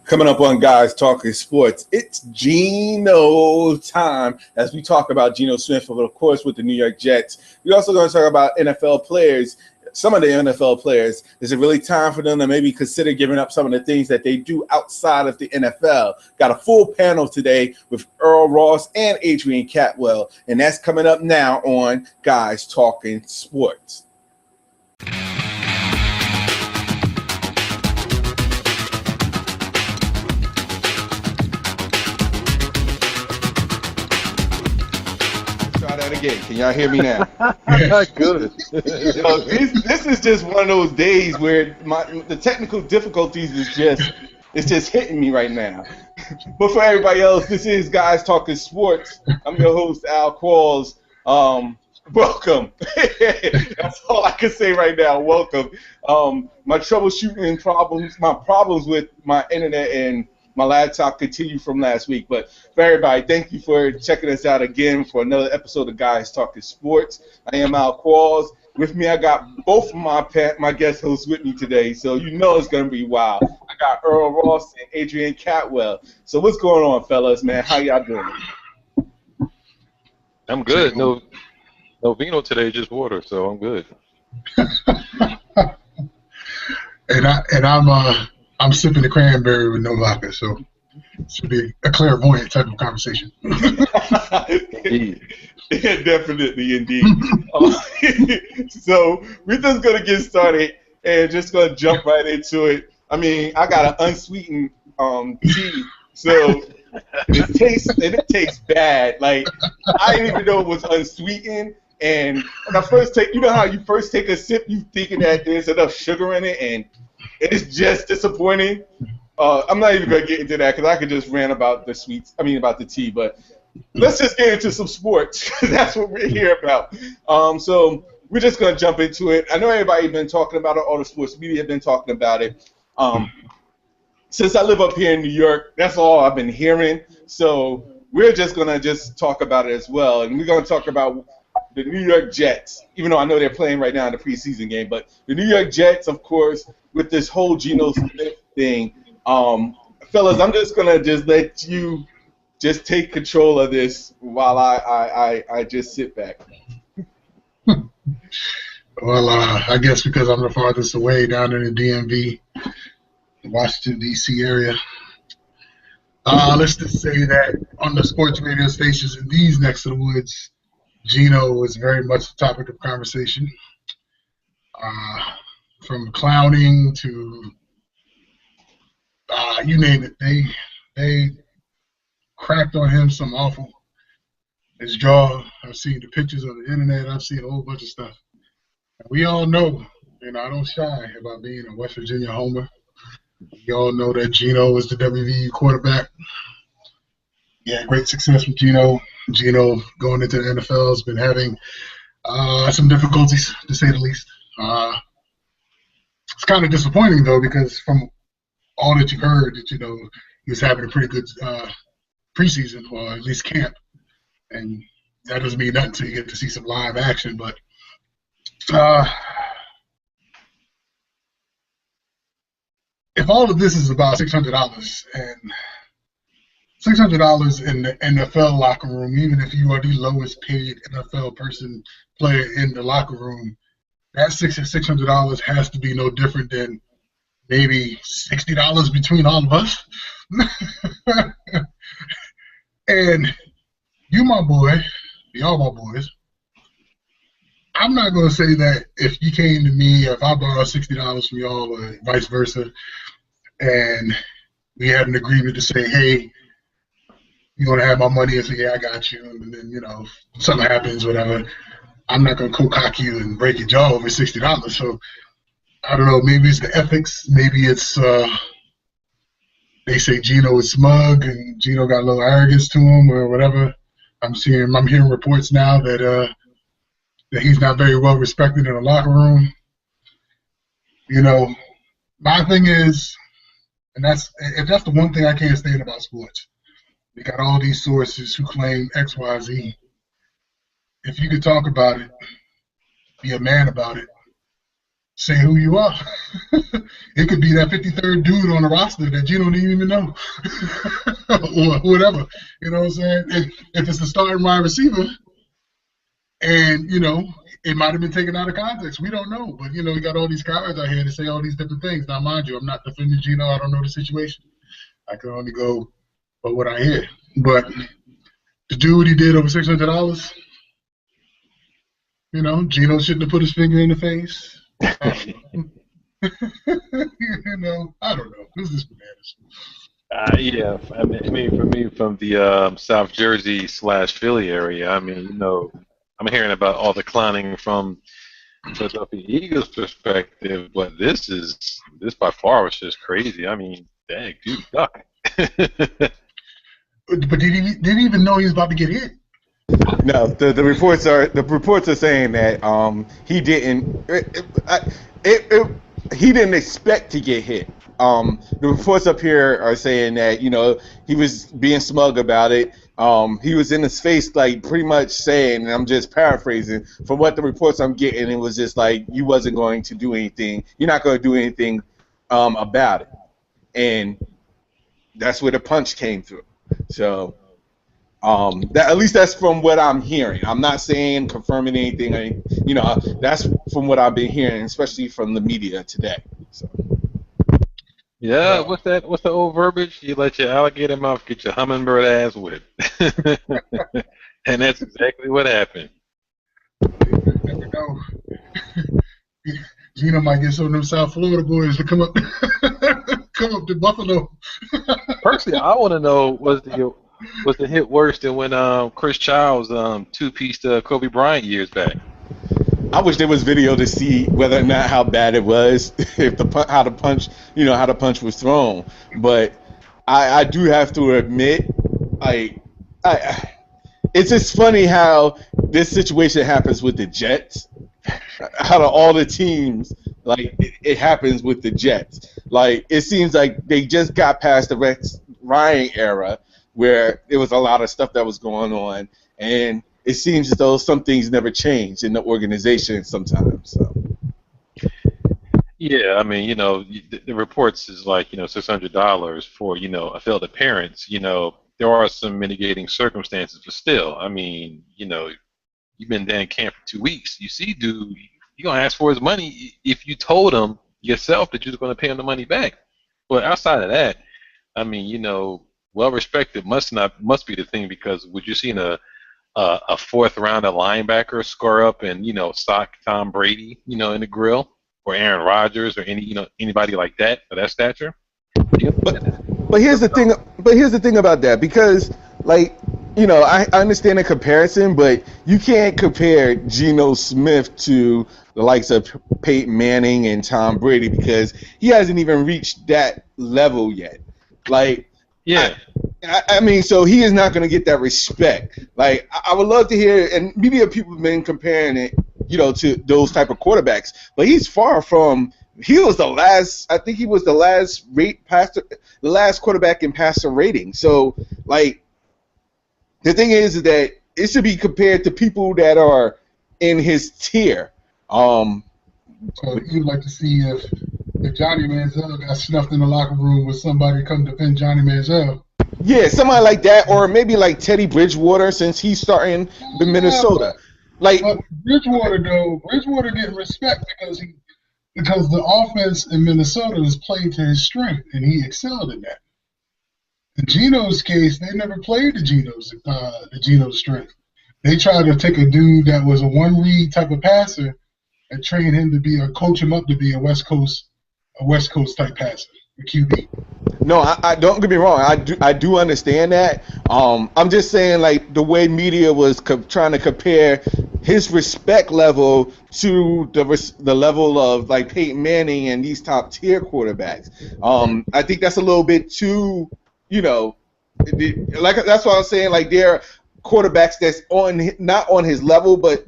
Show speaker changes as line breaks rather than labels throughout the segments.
Coming up on Guys Talking Sports, it's Geno time as we talk about Geno Smith, but of course with the New York Jets. We're also going to talk about NFL players, some of the NFL players. Is it really time for them to maybe consider giving up some of the things that they do outside of the NFL? Got a full panel today with Earl Ross and Adrian Catwell, and that's coming up now on Guys Talking Sports. Again. Can y'all hear me now?
Good.
This is just one of those days where the technical difficulties it's just hitting me right now. But for everybody else, this is Guys Talking Sports. I'm your host, Al Qualls. Welcome. That's all I can say right now. Welcome. My troubleshooting problems, my problems with my internet and my laptop continued from last week. But for everybody, thank you for checking us out again for another episode of Guys Talking Sports. I am Al Qualls. With me, I got both of my guest hosts with me today, so you know it's going to be wild. I got Earl Ross and Adrian Catwell. So what's going on, fellas, man? How y'all doing?
I'm good. No vino today, just water, so I'm good.
I'm sipping the cranberry with no vodka, so it should be a clairvoyant type of conversation.
Indeed.
Yeah, definitely, indeed. So we're just going to get started and just going to jump right into it. I mean, I got an unsweetened tea, so it tastes bad. Like, I didn't even know it was unsweetened. And when I first take, you know how you first take a sip, you thinking that there's enough sugar in it, and it's just disappointing. I'm not even going to get into that because I could just rant about about the tea. But let's just get into some sports. That's what we're here about. So we're just going to jump into it. I know everybody's been talking about it. All the sports media have been talking about it. Since I live up here in New York, that's all I've been hearing. So we're just going to talk about it as well. And we're going to talk about the New York Jets, even though I know they're playing right now in the preseason game. But the New York Jets, of course, with this whole Geno Smith thing, fellas, I'm just gonna let you just take control of this while I just sit back.
Well, I guess because I'm the farthest away down in the DMV, Washington D.C. area. Let's just say that on the sports radio stations in these necks of the woods, Geno is very much the topic of conversation. From clowning to you name it, they cracked on him some awful. His jaw. I've seen the pictures on the internet. I've seen a whole bunch of stuff. We all know, and I don't shy about being a West Virginia homer. We all know that Geno is the WVU quarterback. He had great success with Geno. Geno going into the NFL has been having some difficulties, to say the least. It's kind of disappointing, though, because from all that you've heard, that he was having a pretty good preseason, or at least camp, and that doesn't mean nothing until you get to see some live action. But if all of this is about $600 and $600 in the NFL locker room, even if you are the lowest paid NFL player in the locker room, that $600 has to be no different than maybe $60 between all of us. And you, my boy, y'all my boys, I'm not going to say that if you came to me, or if I borrowed $60 from y'all, or vice versa, and we had an agreement to say, hey, you want to have my money, and say, yeah, I got you, and then, something happens, whatever, I'm not going to co-cock you and break your jaw over $60. So, I don't know, maybe it's the ethics, maybe it's, they say Geno is smug, and Geno got a little arrogance to him, or whatever. I'm hearing reports now that he's not very well respected in the locker room. My thing is, and if that's the one thing I can't stand about sports, we got all these sources who claim X, Y, Z. If you could talk about it, be a man about it, say who you are. It could be that 53rd dude on the roster that you don't even know, or whatever. You know what I'm saying? If it's a starting wide receiver, and it might have been taken out of context. We don't know, but you got all these cowards out here to say all these different things. Now, mind you, I'm not defending Geno. I don't know the situation. I can only go by what I hear. But to do what he did over $600, Geno shouldn't have put his finger in the face. I don't know. This is bananas.
Yeah, I mean, for me, from the South Jersey / Philly area, I mean, I'm hearing about all the clowning from Philadelphia Eagles' perspective, but this by far was just crazy. I mean, dang, dude, duck.
But did he even know he was about to get hit?
No, the reports are saying that he didn't he didn't expect to get hit. The reports up here are saying that he was being smug about it. He was in his face, like pretty much saying, and I'm just paraphrasing from what the reports I'm getting. It was just like you wasn't going to do anything. You're not going to do anything about it, and that's where the punch came through. So. At least that's from what I'm hearing. I'm not saying confirming anything. That's from what I've been hearing, especially from the media today. So.
Yeah, what's the old verbiage? You let your alligator mouth get your hummingbird ass whipped. And that's exactly what happened.
You never know. Geno might get some of them South Florida boys to come up to Buffalo.
Personally, I want to know was the hit worse than when Chris Childs two-pieced Kobe Bryant years back?
I wish there was video to see whether or not how bad it was, if how the punch was thrown. But I do have to admit, it's just funny how this situation happens with the Jets. Out of all the teams, it happens with the Jets. It seems like they just got past the Rex Ryan era, where there was a lot of stuff that was going on, and it seems as though some things never change in the organization sometimes. So.
Yeah, I mean, the reports is like, $600 for, a failed appearance. There are some mitigating circumstances, but still, I mean, you've been there in camp for 2 weeks. You see, dude, you're going to ask for his money if you told him yourself that you're going to pay him the money back. But outside of that, I mean, well respected must be the thing, because would you see a fourth rounder linebacker score up and sock Tom Brady in the grill, or Aaron Rodgers, or anybody like that of that stature?
But here's the thing. But here's the thing about that, because I understand the comparison, but you can't compare Geno Smith to the likes of Peyton Manning and Tom Brady, because he hasn't even reached that level yet.
Yeah.
I mean, so he is not going to get that respect. I would love to hear, and media people have been comparing it, to those type of quarterbacks, but he's far from. He was the last. I think he was the last the last quarterback in passer rating. So, the thing is that it should be compared to people that are in his tier.
So you'd like to see if Johnny Manziel got snuffed in the locker room with somebody come defend Johnny Manziel.
Yeah, somebody like that, or maybe like Teddy Bridgewater, since he's starting the Minnesota.
But Bridgewater getting respect because the offense in Minnesota is played to his strength, and he excelled in that. In Geno's case, they never played to Geno's strength. They tried to take a dude that was a one-read type of passer and train him to coach him up to be a West Coast type passer, a QB.
No, I don't get me wrong. I do understand that. I'm just saying, the way media was trying to compare his respect level to the level of Peyton Manning and these top tier quarterbacks. I think that's a little bit too, that's why I'm saying they're quarterbacks that's not on his level, but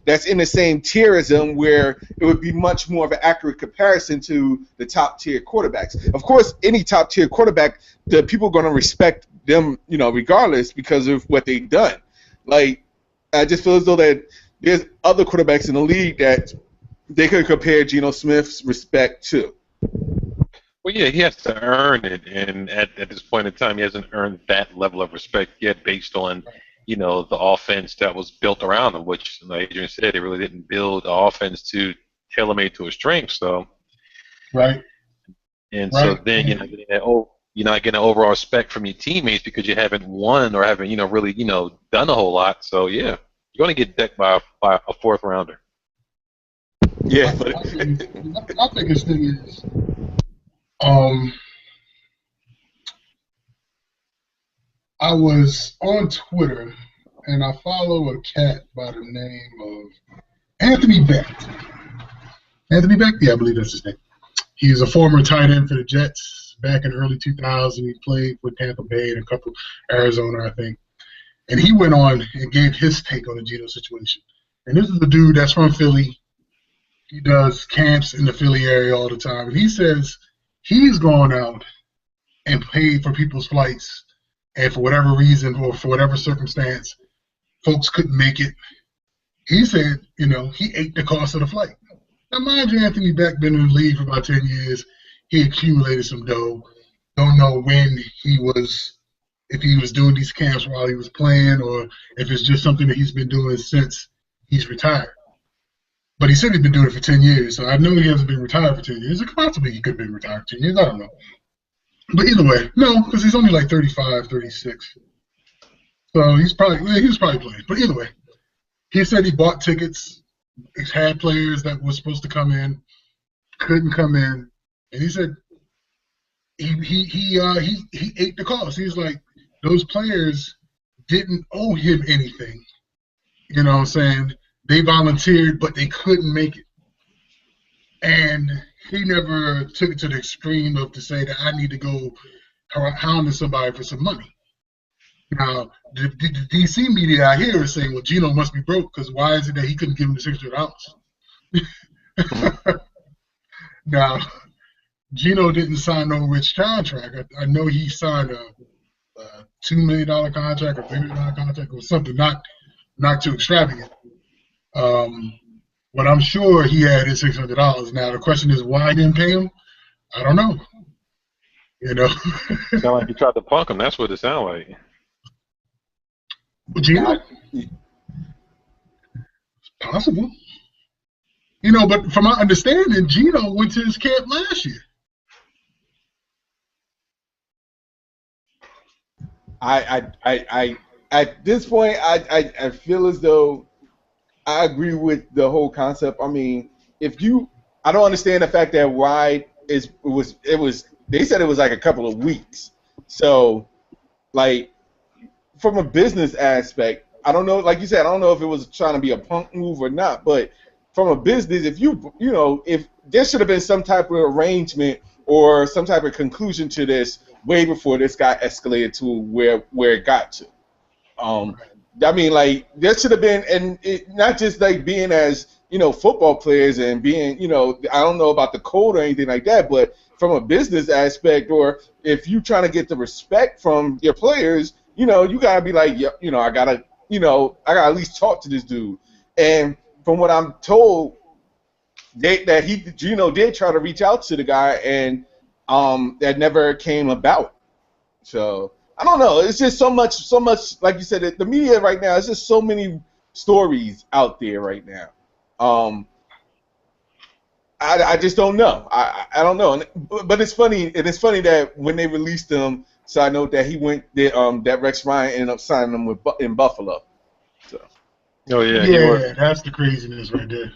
that's in the same tier as him, where it would be much more of an accurate comparison to the top tier quarterbacks. Of course, any top tier quarterback, the people are going to respect them, regardless, because of what they've done. I just feel as though that there's other quarterbacks in the league that they could compare Geno Smith's respect to.
Well, yeah, he has to earn it, and at this point in time, he hasn't earned that level of respect yet, based on, the offense that was built around him. Which, like Adrian said, they really didn't build the offense to tailor-made to his strengths. So,
Right.
and so
Right.
then you're not getting overall respect from your teammates because you haven't won or haven't really done a whole lot. So yeah, you're going to get decked by a fourth rounder.
Yeah,
My,
but
my, my biggest thing is, um, I was on Twitter and I follow a cat by the name of Anthony Beck. Anthony Beck? Yeah, I believe that's his name. He's a former tight end for the Jets back in early 2000. He played with Tampa Bay and a couple Arizona, I think. And he went on and gave his take on the Geno situation. And this is a dude that's from Philly. He does camps in the Philly area all the time. And he says he's gone out and paid for people's flights, and for whatever reason or for whatever circumstance, folks couldn't make it. He said, he ate the cost of the flight. Now, mind you, Anthony Beck been in the league for about 10 years. He accumulated some dough. Don't know when if he was doing these camps while he was playing, or if it's just something that he's been doing since he's retired. But he said he's been doing it for 10 years, so I know he hasn't been retired for 10 years. It could possibly he could have been retired for 10 years. I don't know. But either way, no, because he's only like 35, 36. So he was probably playing. But either way, he said he bought tickets, had players that were supposed to come in, couldn't come in, and he said he ate the cost. He was like, those players didn't owe him anything. You know what I'm saying? They volunteered, but they couldn't make it. And he never took it to the extreme of to say that I need to go hounding somebody for some money. Now, the DC media out here is saying, well, Geno must be broke because why is it that he couldn't give him the $600? Now, Geno didn't sign no rich contract. I know he signed a $2 million contract or $3 million contract or something, not too extravagant. But I'm sure he had his $600. Now, the question is why he didn't pay him? I don't know.
Sound like you tried to punk him. That's what it sounded like.
Geno? It's possible. But from my understanding, Geno went to his camp last year.
I at this point, I feel as though I agree with the whole concept. I mean, I don't understand the fact that why they said it was like a couple of weeks. So, like, from a business aspect, I don't know, like you said, I don't know if it was trying to be a punk move or not, but from a business, if there should have been some type of arrangement or some type of conclusion to this way before this got escalated to where it got to. I mean, like, there should have been, and not just like being as, football players and being, I don't know about the code or anything like that, but from a business aspect, or if you're trying to get the respect from your players, you gotta be like, I gotta at least talk to this dude. And from what I'm told, Geno did try to reach out to the guy, and that never came about. So I don't know. It's just so much. Like you said, the media right now. It's just so many stories out there right now. I just don't know. I don't know. But it's funny, and it's funny that when they released him, so I know that that Rex Ryan ended up signing him in Buffalo. So.
Oh yeah.
Yeah, that's the craziness right there.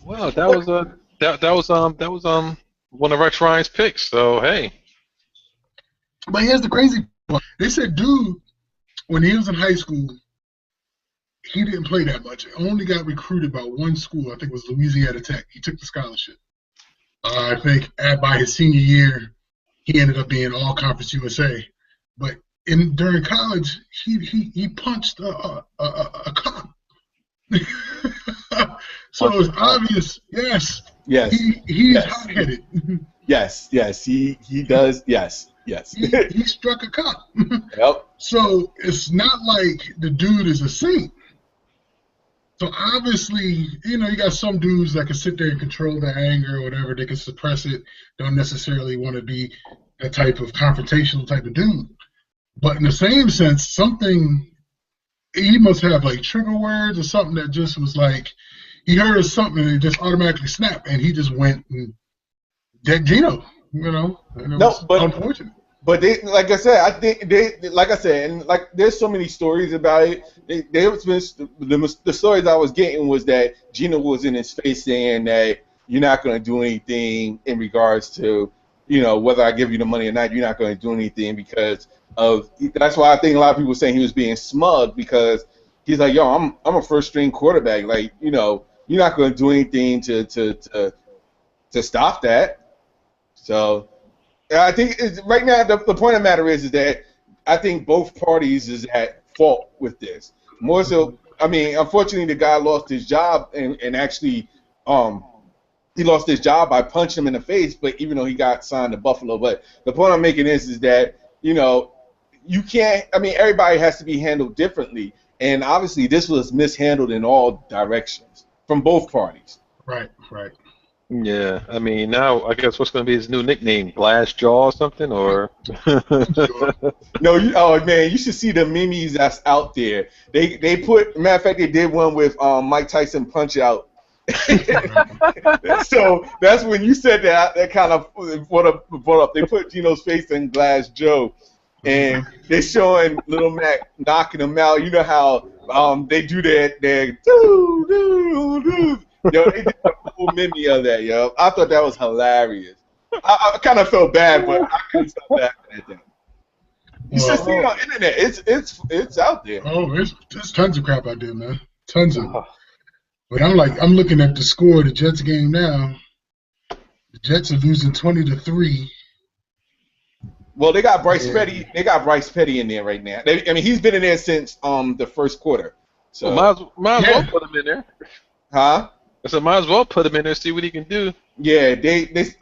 Well, that was one of Rex Ryan's picks. So hey.
But here's the crazy part. They said, dude, when he was in high school, he didn't play that much. Only got recruited by one school. I think it was Louisiana Tech. He took the scholarship. I think by his senior year, he ended up being All-Conference USA. But during college, he punched a cop. So it's obvious. Yes.
Yes.
He's hot-headed.
Yes. He does. Yes.
He struck a cop.
Yep.
So it's not like the dude is a saint. So obviously, you know, you got some dudes that can sit there and control their anger or whatever. They can suppress it. Don't necessarily want to be that type of confrontational type of dude. But in the same sense, something he must have like trigger words or something that just was like he heard something and it just automatically snapped, and he just went and dead Geno. You know, and it
No,
was unfortunate.
But they, like I said, I think they, like I said, and like there's so many stories about it. The stories I was getting was that Gino was in his face saying that you're not going to do anything in regards to, you know, whether I give you the money or not, you're not going to do anything because of. That's why I think a lot of people saying he was being smug because he's like, yo, I'm a first string quarterback, like, you know, you're not going to do anything to stop that. So. I think right now the point of the matter is that I think both parties is at fault with this. More so, I mean, unfortunately, the guy lost his job and actually he lost his job by punching him in the face. But even though he got signed to Buffalo, but the point I'm making is that you know you can't. I mean, everybody has to be handled differently, and obviously this was mishandled in all directions from both parties.
Right, right.
Yeah, I mean, now I guess what's going to be his new nickname, Glass Jaw or something, or?
No, oh man, you should see the memes that's out there. They put, matter of fact, they did one with Mike Tyson Punch Out. So that's when you said that kind of brought up. They put Geno's face in Glass Joe, and they're showing Little Mac knocking him out. You know how they do their doo doo doo. Yo, they did a full meme of that, yo. I thought that was hilarious. I kind of felt bad, but I couldn't stop laughing at that. You should see it on the internet. It's out there.
Oh, there's tons of crap out there, man. Tons of it. But I'm looking at the score of the Jets game now. The Jets are losing 20-3.
Well, they got Bryce Petty. They got Bryce Petty in there right now. I mean, he's been in there since the first quarter. So
well, might as well put him in there.
Huh?
I said, might as well put him in there, see what he can do.
Yeah,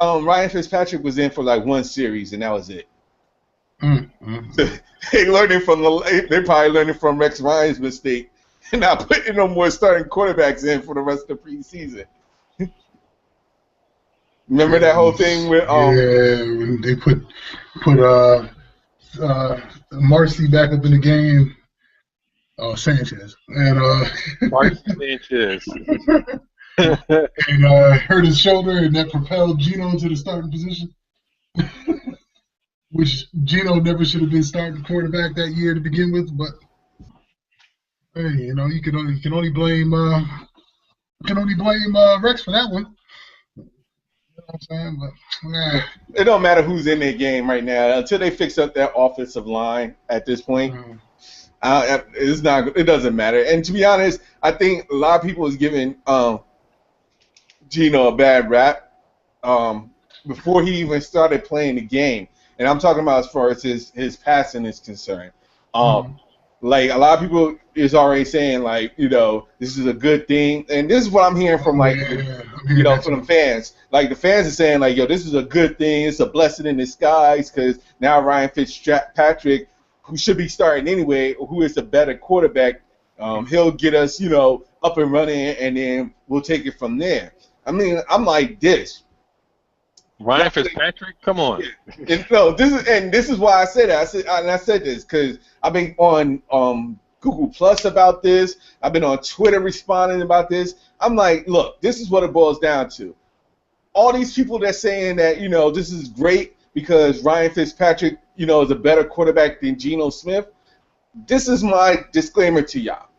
Ryan Fitzpatrick was in for like one series, and that was it. They probably learning from Rex Ryan's mistake, and not putting no more starting quarterbacks in for the rest of the preseason. Remember that whole thing with
when they put Marcy back up in the game. Oh, Sanchez and
Marcy Sanchez.
and hurt his shoulder, and that propelled Geno to the starting position, which Geno never should have been starting quarterback that year to begin with. But hey, you know, you can only blame Rex for that one. You know what I'm saying? But
it don't matter who's in their game right now until they fix up their offensive line. At this point, it's not. It doesn't matter. And to be honest, I think a lot of people is giving Geno a bad rap before he even started playing the game, and I'm talking about as far as his passing is concerned. Like a lot of people is already saying like, you know, this is a good thing, and this is what I'm hearing from like you know, from the fans. Like the fans are saying like, yo, this is a good thing. It's a blessing in disguise because now Ryan Fitzpatrick, who should be starting anyway, who is a better quarterback, he'll get us, you know, up and running, and then we'll take it from there. I mean, I'm like this.
Ryan Fitzpatrick, come on.
And no, this is why I said that. I said this because I've been on Google Plus about this. I've been on Twitter responding about this. I'm like, look, this is what it boils down to. All these people that saying that, you know, this is great because Ryan Fitzpatrick, you know, is a better quarterback than Geno Smith. This is my disclaimer to y'all.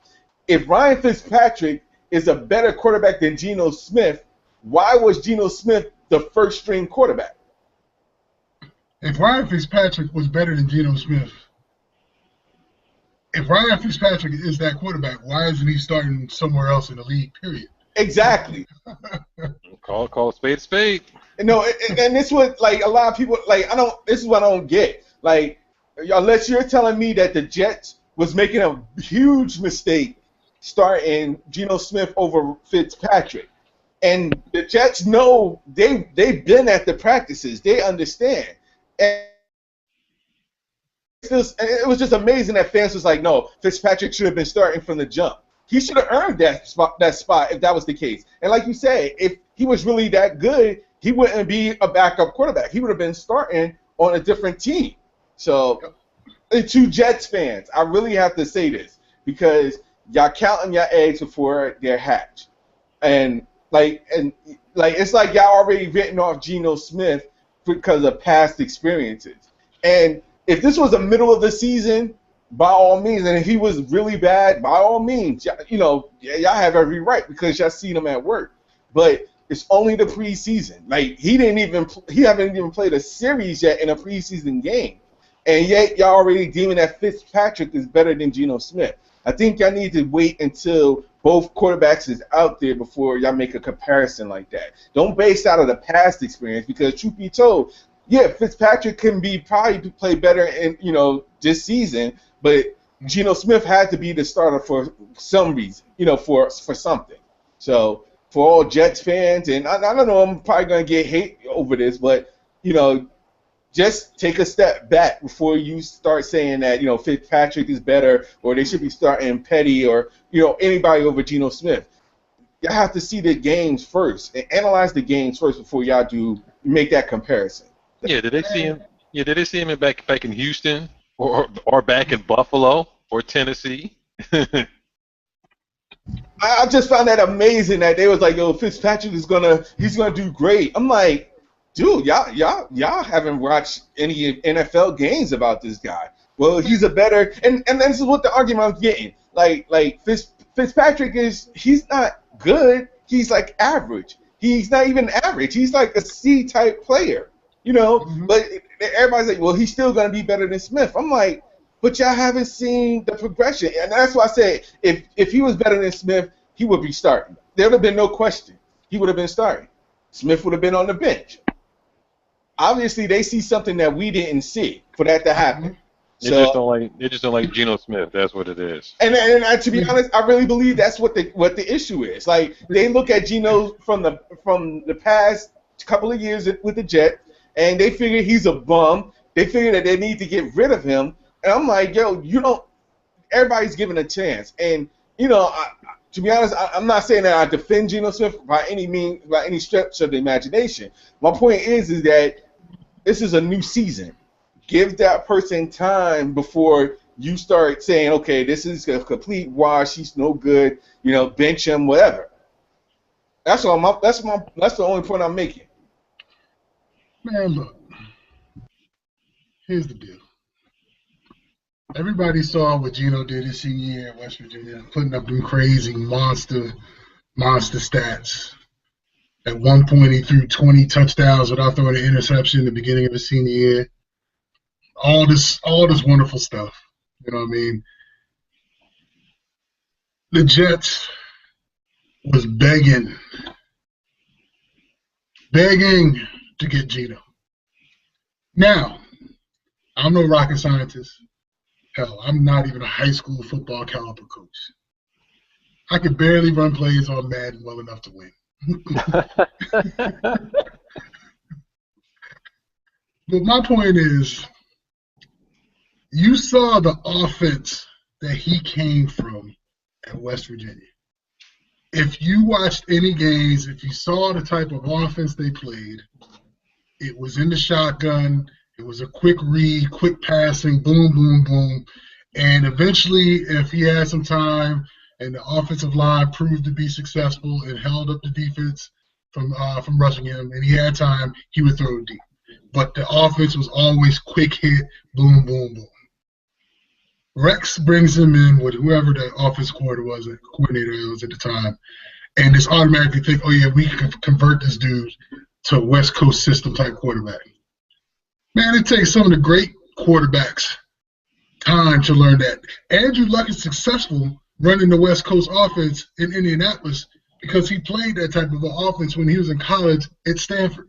If Ryan Fitzpatrick is a better quarterback than Geno Smith, why was Geno Smith the first string quarterback?
If Ryan Fitzpatrick was better than Geno Smith, if Ryan Fitzpatrick is that quarterback, why isn't he starting somewhere else in the league, period?
Exactly.
Call a spade a spade.
No, and this was like a lot of people like this is what I don't get. Like, unless you're telling me that the Jets was making a huge mistake starting Geno Smith over Fitzpatrick. And the Jets know they've been at the practices. They understand. And it was just amazing that fans was like, no, Fitzpatrick should have been starting from the jump. he should have earned that spot if that was the case. And like you said, if he was really that good, he wouldn't be a backup quarterback. He would have been starting on a different team. So, to Jets fans, I really have to say this because y'all counting your eggs before they're hatched, and it's like y'all already written off Geno Smith because of past experiences. And if this was the middle of the season, by all means, and if he was really bad, by all means, y'all have every right because y'all seen him at work. But it's only the preseason. Like he haven't even played a series yet in a preseason game, and yet y'all already deeming that Fitzpatrick is better than Geno Smith. I think y'all need to wait until both quarterbacks is out there before y'all make a comparison like that. Don't base out of the past experience because truth be told, yeah, Fitzpatrick can probably play better in this season, but Geno Smith had to be the starter for some reason, for something. So for all Jets fans, and I don't know, I'm probably gonna get hate over this, but just take a step back before you start saying that Fitzpatrick is better or they should be starting Petty or anybody over Geno Smith. Y'all have to see the games first and analyze the games first before y'all make that comparison.
Yeah, did they see him? Yeah, did they see him back in Houston or back in Buffalo or Tennessee?
I just found that amazing that they was like, yo, Fitzpatrick he's gonna do great. I'm like, dude, y'all haven't watched any NFL games about this guy. Well, he's a better and this is what the argument I'm getting. Like Fitzpatrick he's not good. He's like average. He's not even average. He's like a C type player. But everybody's like, well, he's still gonna be better than Smith. I'm like, but y'all haven't seen the progression, and that's why I said if he was better than Smith, he would be starting. There would have been no question. He would have been starting. Smith would have been on the bench. Obviously, they see something that we didn't see for that to happen.
They just don't like Geno Smith. That's what it is.
And to be honest, I really believe that's what the issue is. Like they look at Geno from the past couple of years with the Jets, and they figure he's a bum. They figure that they need to get rid of him. And I'm like, yo, everybody's given a chance. And, to be honest, I'm not saying that I defend Geno Smith by any stretch of the imagination. My point is that this is a new season. Give that person time before you start saying, okay, this is a complete wash. He's no good. Bench him, whatever. That's the only point I'm making.
Man, look. Here's the deal. Everybody saw what Geno did his senior year at West Virginia, putting up them crazy monster stats. At one point, he threw 20 touchdowns without throwing an interception in the beginning of his senior year. All this wonderful stuff. You know what I mean? The Jets was begging to get Geno. Now, I'm no rocket scientist. Hell, I'm not even a high school football caliber coach. I could barely run plays on Madden well enough to win. But my point is, you saw the offense that he came from at West Virginia. If you watched any games, if you saw the type of offense they played, it was in the shotgun. It was a quick read, quick passing, boom, boom, boom. And eventually, if he had some time and the offensive line proved to be successful and held up the defense from rushing him, and he had time, he would throw it deep. But the offense was always quick hit, boom, boom, boom. Rex brings him in with whoever the offense coordinator was at the time, and just automatically think, oh, yeah, we can convert this dude to a West Coast system type quarterback. Man, it takes some of the great quarterbacks time to learn that. Andrew Luck is successful running the West Coast offense in Indianapolis because he played that type of an offense when he was in college at Stanford.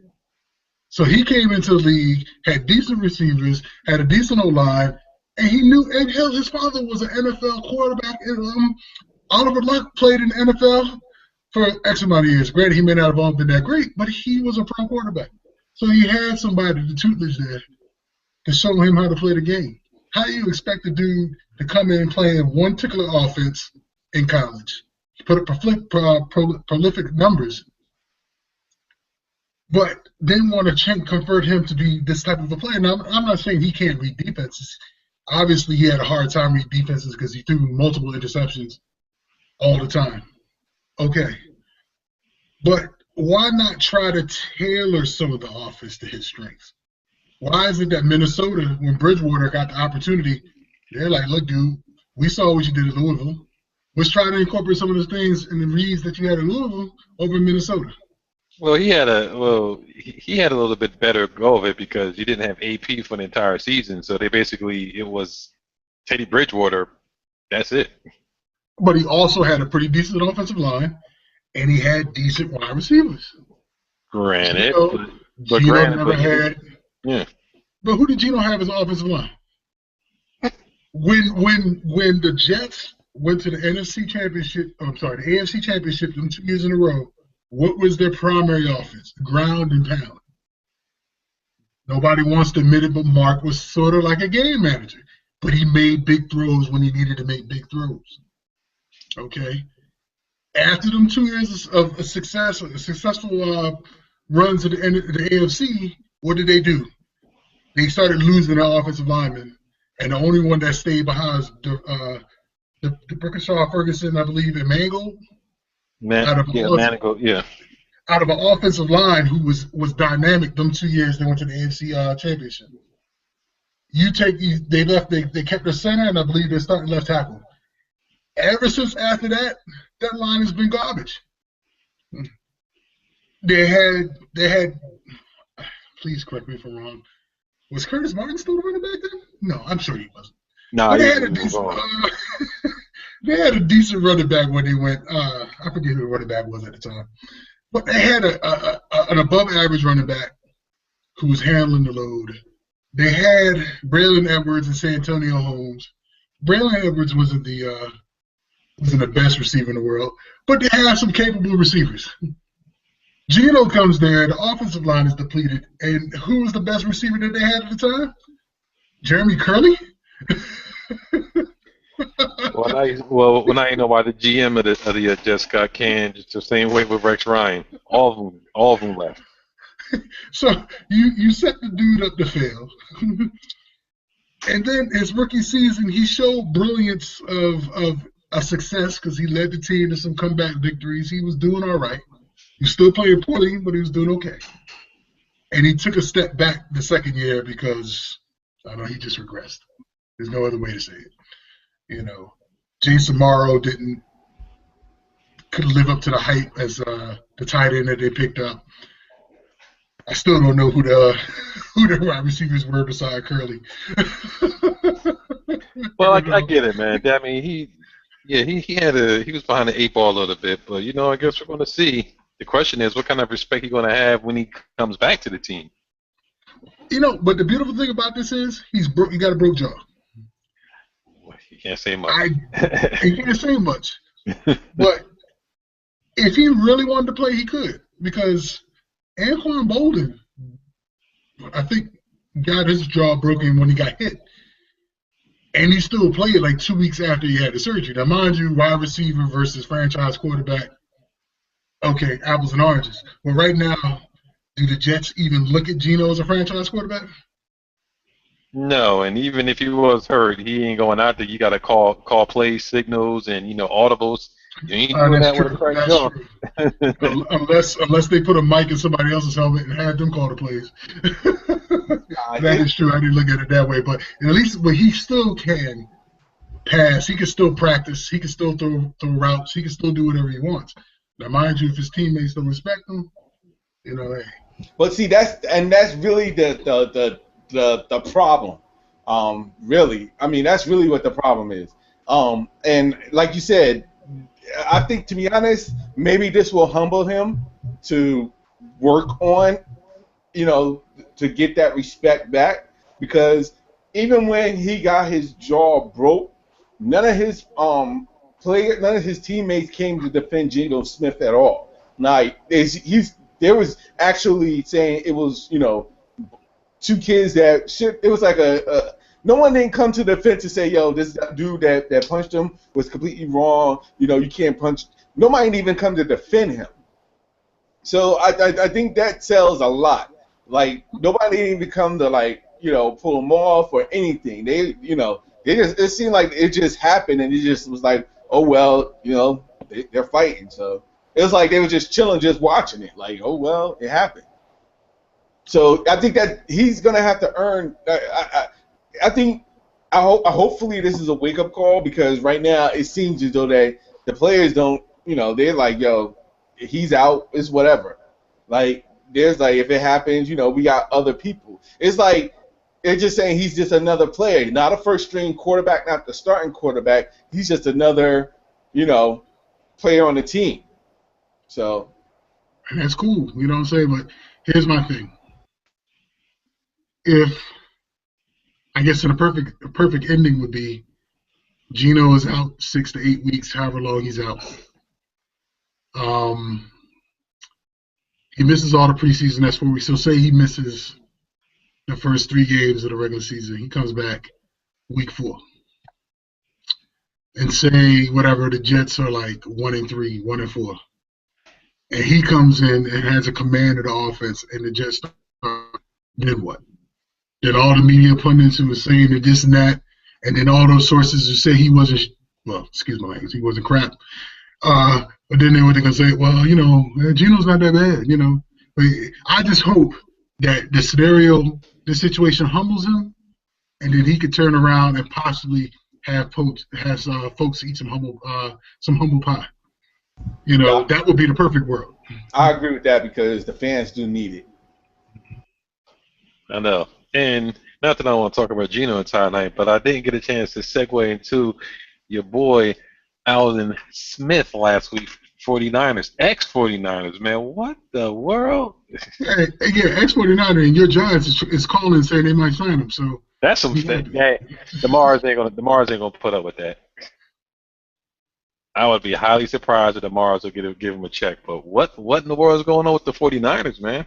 So he came into the league, had decent receivers, had a decent O-line, and he knew, and his father was an NFL quarterback. And, Oliver Luck played in the NFL for X amount of years. Granted, he may not have all been that great, but he was a pro quarterback. So he had somebody, the tutelage there, to show him how to play the game. How do you expect a dude to come in and play in one particular offense in college. He put up prolific numbers, but didn't want to convert him to be this type of a player. Now, I'm not saying he can't read defenses. Obviously, he had a hard time reading defenses because he threw multiple interceptions all the time. Okay. But why not try to tailor some of the offense to his strengths? Why is it that Minnesota, when Bridgewater got the opportunity, they're like, look, dude, we saw what you did at Louisville. Let's try to incorporate some of the things and the reads that you had at Louisville over in Minnesota.
Well, he had a little bit better go of it because you didn't have AP for the entire season, so it was Teddy Bridgewater. That's it.
But he also had a pretty decent offensive line, and he had decent wide receivers.
Granted,
Geno never had.
Yeah.
But who did Geno have as offensive line? When the Jets went to the NFC Championship, the AFC Championship them 2 years in a row, what was their primary offense? Ground and pound. Nobody wants to admit it, but Mark was sort of like a game manager. But he made big throws when he needed to make big throws. Okay? After them 2 years of successful runs to the AFC, what did they do? They started losing their offensive linemen. And the only one that stayed behind was the Brickenshaw Ferguson, I believe, and Mangold.
Mangold, yeah.
Out of an offensive line who was dynamic them 2 years they went to the AFC Championship. They kept their center and I believe they're starting left tackle. Ever since after that line has been garbage. They had please correct me if I'm wrong. Was Curtis Martin still the running back then? No, I'm sure he wasn't.
No,
they had a decent. They had a decent running back when they went. I forget who the running back was at the time, but they had an above-average running back who was handling the load. They had Braylon Edwards and Santonio Holmes. Braylon Edwards wasn't the best receiver in the world, but they had some capable receivers. Geno comes there, the offensive line is depleted, and who was the best receiver that they had at the time? Jeremy Curley?
Well, now you know why the GM of the Jets got canned. It's the same way with Rex Ryan. All of them left.
So you set the dude up to fail. And then his rookie season, he showed brilliance of a success because he led the team to some comeback victories. He was doing all right. He was still playing poorly, but he was doing okay. And he took a step back the second year because, I don't know, he just regressed. There's no other way to say it. You know, Jason Morrow couldn't live up to the hype as the tight end that they picked up. I still don't know who the wide receivers were beside Curley.
Well, I get it, man. I mean, he was behind the eight ball a little bit, but I guess we're going to see. The question is, what kind of respect he's going to have when he comes back to the team?
But the beautiful thing about this is he got a broke jaw.
Well, he can't say much.
He can't say much. But if he really wanted to play, he could. Because Anquan Bolden, I think, got his jaw broken when he got hit. And he still played like 2 weeks after he had the surgery. Now, mind you, wide receiver versus franchise quarterback. Okay, apples and oranges. But right now, do the Jets even look at Geno as a franchise quarterback?
No, and even if he was hurt, he ain't going out there. You got to call play signals and audibles. You ain't doing that with a cracked jaw. Unless
they put a mic in somebody else's helmet and have them call the plays. That is true. I didn't look at it that way, but at least he still can pass. He can still practice. He can still throw routes. He can still do whatever he wants. Now, mind you, if his teammates don't respect him, hey.
But see, that's really the problem. Really, I mean, that's really what the problem is. And like you said, I think, to be honest, maybe this will humble him to work on, to get that respect back. Because even when he got his jaw broke, none of his teammates came to defend Geno Smith at all. Like there was actually saying it was two kids that it was like No one didn't come to the defense and say, yo, this dude that punched him was completely wrong. You know, you can't punch. Nobody didn't even come to defend him. So I think that sells a lot. Like, nobody didn't even come to, like, you know, pull him off or anything. They, you know, it seemed like it just happened, and it just was like, oh, well, you know, they're fighting. So it was like they were just chilling, just watching it. Like, oh, well, it happened. So I think that he's going to have to earn. I think, hopefully this is a wake-up call, because right now it seems as though the players don't, you know, they're like, yo, he's out, it's whatever. Like, there's like, if it happens, you know, we got other people. It's like, they're just saying he's just another player, not a first-string quarterback, not the starting quarterback. He's just another, you know, player on the team. So.
And that's cool, you know what I'm saying? But here's my thing. If, I guess, a perfect ending would be Geno is out 6 to 8 weeks, however long he's out. He misses all the preseason. That's 4 weeks. So say he misses the first 3 games of the regular season. He comes back week 4. And say whatever, the Jets are like 1-3, 1-4. And he comes in and has a command of the offense, and the Jets start, then what? Then all the media pundits who were saying that this and that, and then all those sources who say he wasn't, well, excuse my language, he wasn't crap. But then they were going to say, well, you know, Geno's not that bad, you know. But I just hope that the situation humbles him, and then he could turn around and possibly have folks eat some humble pie. You know, yeah. That would be the perfect world.
I agree with that, because the fans do need it.
I know. And not that I want to talk about Geno entire night, but I didn't get a chance to segue into your boy Alden Smith last week. 49ers, ex-49ers, man. What the world?
Yeah, ex-49er, and your Giants is calling saying they might sign him. So
that's some thing. Hey, the Mars ain't gonna put up with that. I would be highly surprised if the Mars will give him a check. But what in the world is going on with the 49ers, man?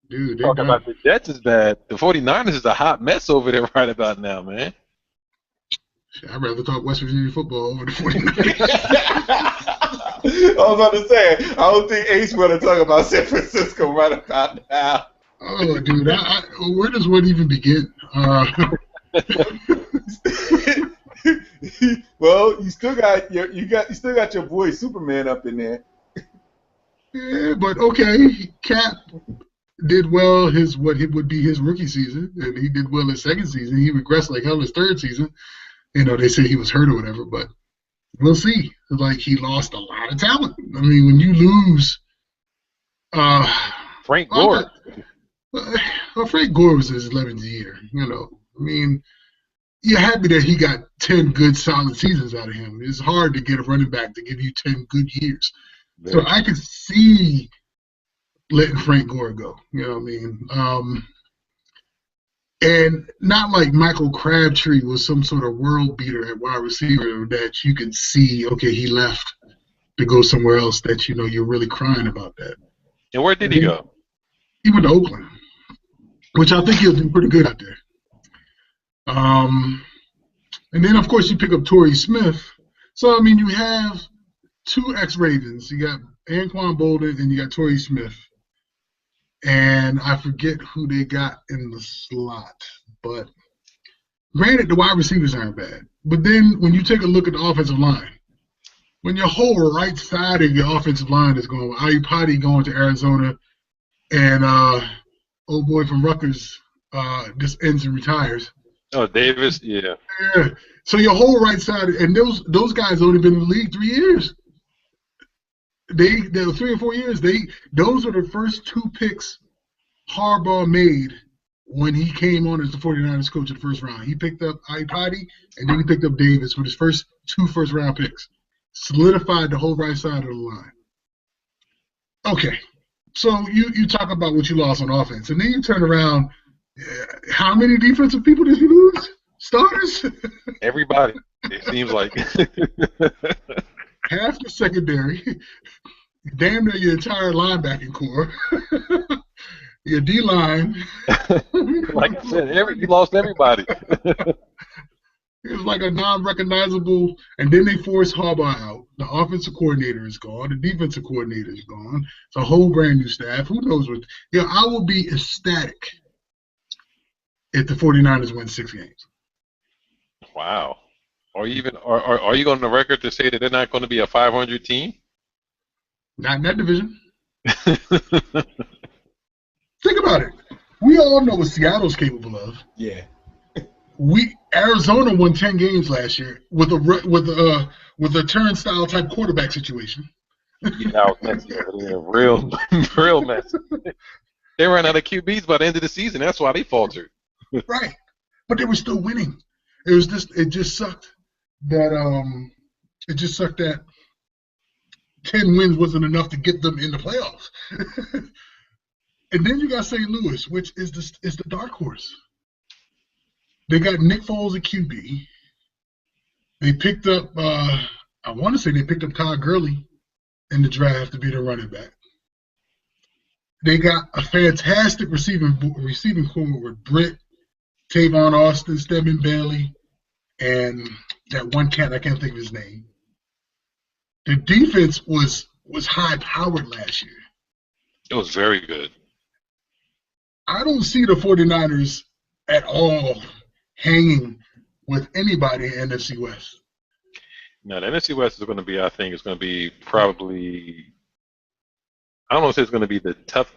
Dude,
talking about the Jets is bad. The 49ers is a hot mess over there right about now, man.
I'd rather talk West Virginia football over the 49ers.
I was about to say, I don't think Ace want to talk about San Francisco right about now.
Oh, dude, where does one even begin?
Well, you still got your boy Superman up in there.
Yeah, but okay, Cap did well what would be his rookie season, and he did well his second season. He regressed like hell his third season. You know, they say he was hurt or whatever, but we'll see. Like, he lost a lot of talent. I mean, when you lose
Frank Gore.
Well, Frank Gore was his 11th year. You know, I mean, you're happy that he got 10 good solid seasons out of him. It's hard to get a running back to give you 10 good years. So I could see letting Frank Gore go. You know what I mean? And not like Michael Crabtree was some sort of world beater at wide receiver that you could see, okay, he left to go somewhere else that, you know, you're really crying about that.
And where did he go?
He went to Oakland, which I think he'll do pretty good out there. And then, of course, you pick up Torrey Smith. So, I mean, you have 2 ex-Ravens. You got Anquan Bolden and you got Torrey Smith. And I forget who they got in the slot. But granted, the wide receivers aren't bad. But then when you take a look at the offensive line, when your whole right side of your offensive line is going, Ayupati going to Arizona, and old boy from Rutgers just ends and retires.
Oh, Davis, yeah.
Yeah. So your whole right side, and those guys only been in the league 3 years. They 3 or 4 years. Those are the first 2 picks Harbaugh made when he came on as the 49ers coach in the first round. He picked up Ayupati, and then he picked up Davis with his first 2 first-round picks. Solidified the whole right side of the line. Okay, so you talk about what you lost on offense, and then you turn around. How many defensive people did you lose? Starters?
Everybody. It seems like.
Half the secondary, damn near your entire linebacking core. Your D line.
Like I said, you lost everybody.
It was like a non-recognizable, and then they forced Harbaugh out. The offensive coordinator is gone. The defensive coordinator is gone. It's a whole brand new staff. Who knows what? Yeah, I will be ecstatic if the 49ers win 6 games.
Wow. Are you on the record to say that they're not going to be a 500 team?
Not in that division. Think about it. We all know what Seattle's capable of.
Yeah.
Arizona won 10 games last year with a turnstile type quarterback situation.
Yeah, that was messy over there. Real messy. They ran out of QBs by the end of the season. That's why they faltered.
Right, but they were still winning. It just sucked that 10 wins wasn't enough to get them in the playoffs. And then you got St. Louis, which is the dark horse. They got Nick Foles at QB. They picked up, I want to say they picked up Todd Gurley in the draft to be the running back. They got a fantastic receiving core with Britt, Tavon Austin, Stedman Bailey, and that one cat, I can't think of his name. The defense was high-powered last year.
It was very good.
I don't see the 49ers at all hanging with anybody in NFC West.
No, the NFC West is going to be, I think, it's going to be probably, I don't want to say it's going to be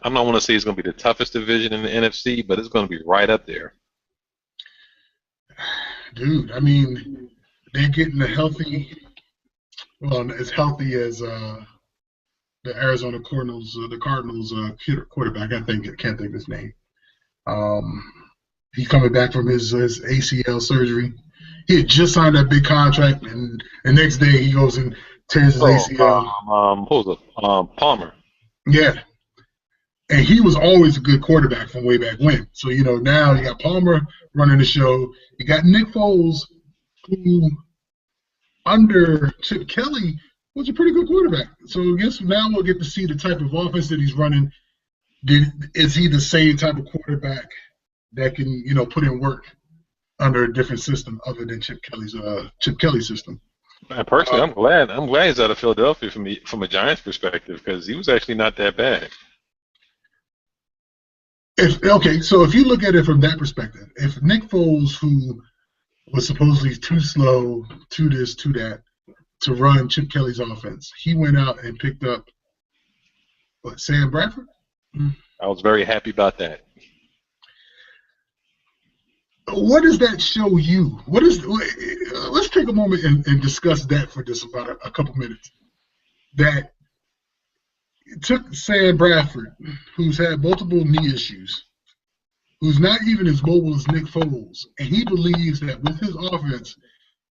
I'm not want to say it's going to be the toughest division in the NFC, but it's going to be right up there.
Dude, I mean, they're getting as healthy as the Arizona Cardinals, quarterback. I can't think of his name. He's coming back from his ACL surgery. He had just signed that big contract, and the next day he goes and tears his ACL.
Palmer.
Yeah. And he was always a good quarterback from way back when. So, now you got Palmer running the show. You got Nick Foles, who under Chip Kelly was a pretty good quarterback. So I guess now we'll get to see the type of offense that he's running. Is he the same type of quarterback that can, put in work under a different system other than Chip Kelly's system?
And personally, I'm glad he's out of Philadelphia from a Giants perspective, because he was actually not that bad.
So if you look at it from that perspective, if Nick Foles, who was supposedly too slow, too this, too that, to run Chip Kelly's offense, he went out and picked up Sam Bradford?
I was very happy about that.
What does that show you? Let's take a moment and discuss that for just about a couple minutes. That it took Sam Bradford, who's had multiple knee issues, who's not even as mobile as Nick Foles, and he believes that with his offense,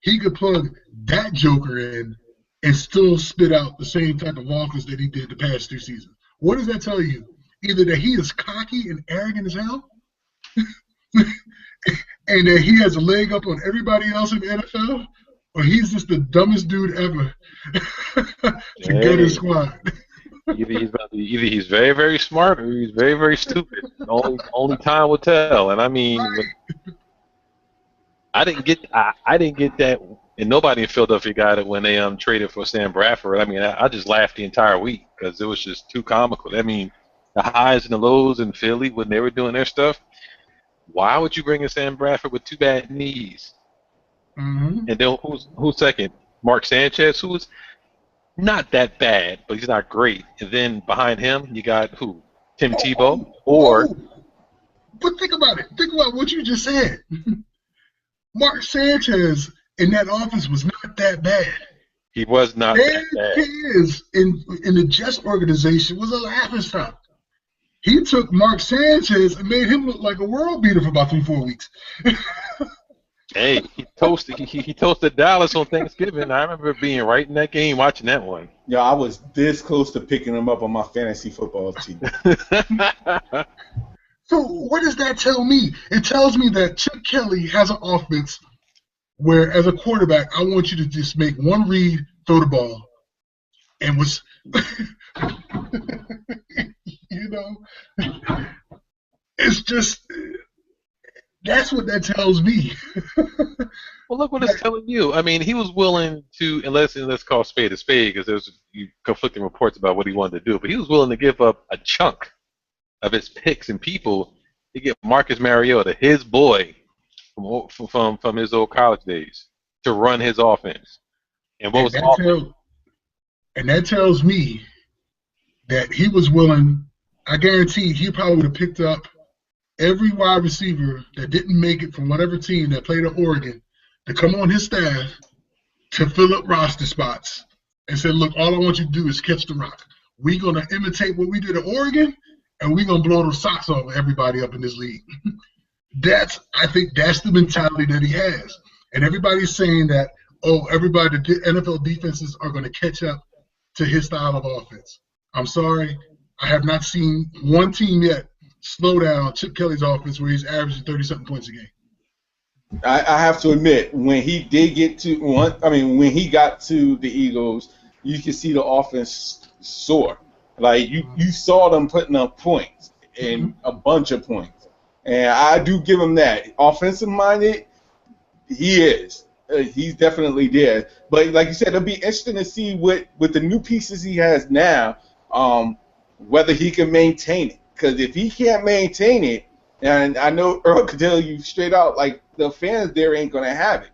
he could plug that joker in and still spit out the same type of offense that he did the past 2 seasons. What does that tell you? Either that he is cocky and arrogant as hell, and that he has a leg up on everybody else in the NFL, or he's just the dumbest dude ever to get his squad.
Either he's very, very smart, or he's very, very stupid. Only time will tell. And I mean, I didn't get that, and nobody in Philadelphia got it when they traded for Sam Bradford. I mean, I just laughed the entire week because it was just too comical. I mean, the highs and the lows in Philly when they were doing their stuff. Why would you bring in Sam Bradford with 2 bad knees?
Mm-hmm.
And then who's second? Mark Sanchez, who was not that bad, but he's not great. And then behind him, you got who? Tim Tebow?
But think about it. Think about what you just said. Mark Sanchez in that offense was not that bad.
He was not that bad.
He is in the Jets organization was a laughingstock. He took Mark Sanchez and made him look like a world beater for about 3-4 weeks.
Hey, he toasted Dallas on Thanksgiving. I remember being right in that game watching that one.
Yo, I was this close to picking him up on my fantasy football team.
So what does that tell me? It tells me that Chip Kelly has an offense where, as a quarterback, I want you to just make one read, throw the ball, and It's just that's what that tells me.
Well, look what it's telling you. I mean, he was willing to, let's call spade a spade, because there's conflicting reports about what he wanted to do, but he was willing to give up a chunk of his picks and people to get Marcus Mariota, his boy from his old college days, to run his offense. And what
And
was the
that
offense?
tells me that he was willing. I guarantee he probably would have picked up every wide receiver that didn't make it from whatever team that played at Oregon to come on his staff to fill up roster spots and said, look, all I want you to do is catch the rock. We're going to imitate what we did at Oregon, and we're going to blow the socks off of everybody up in this league. I think that's the mentality that he has. And everybody's saying that, everybody, the NFL defenses are going to catch up to his style of offense. I'm sorry. I have not seen one team yet slow down Chip Kelly's offense where he's averaging 30-something points a game.
I have to admit, when he did get to when he got to the Eagles, you could see the offense soar. Like you saw them putting up points and a bunch of points, and I do give him that. Offensive minded, he is. He's definitely there. But like you said, it'll be interesting to see with the new pieces he has now, whether he can maintain it. Because if he can't maintain it, and I know Earl could tell you straight out, like the fans there ain't gonna have it.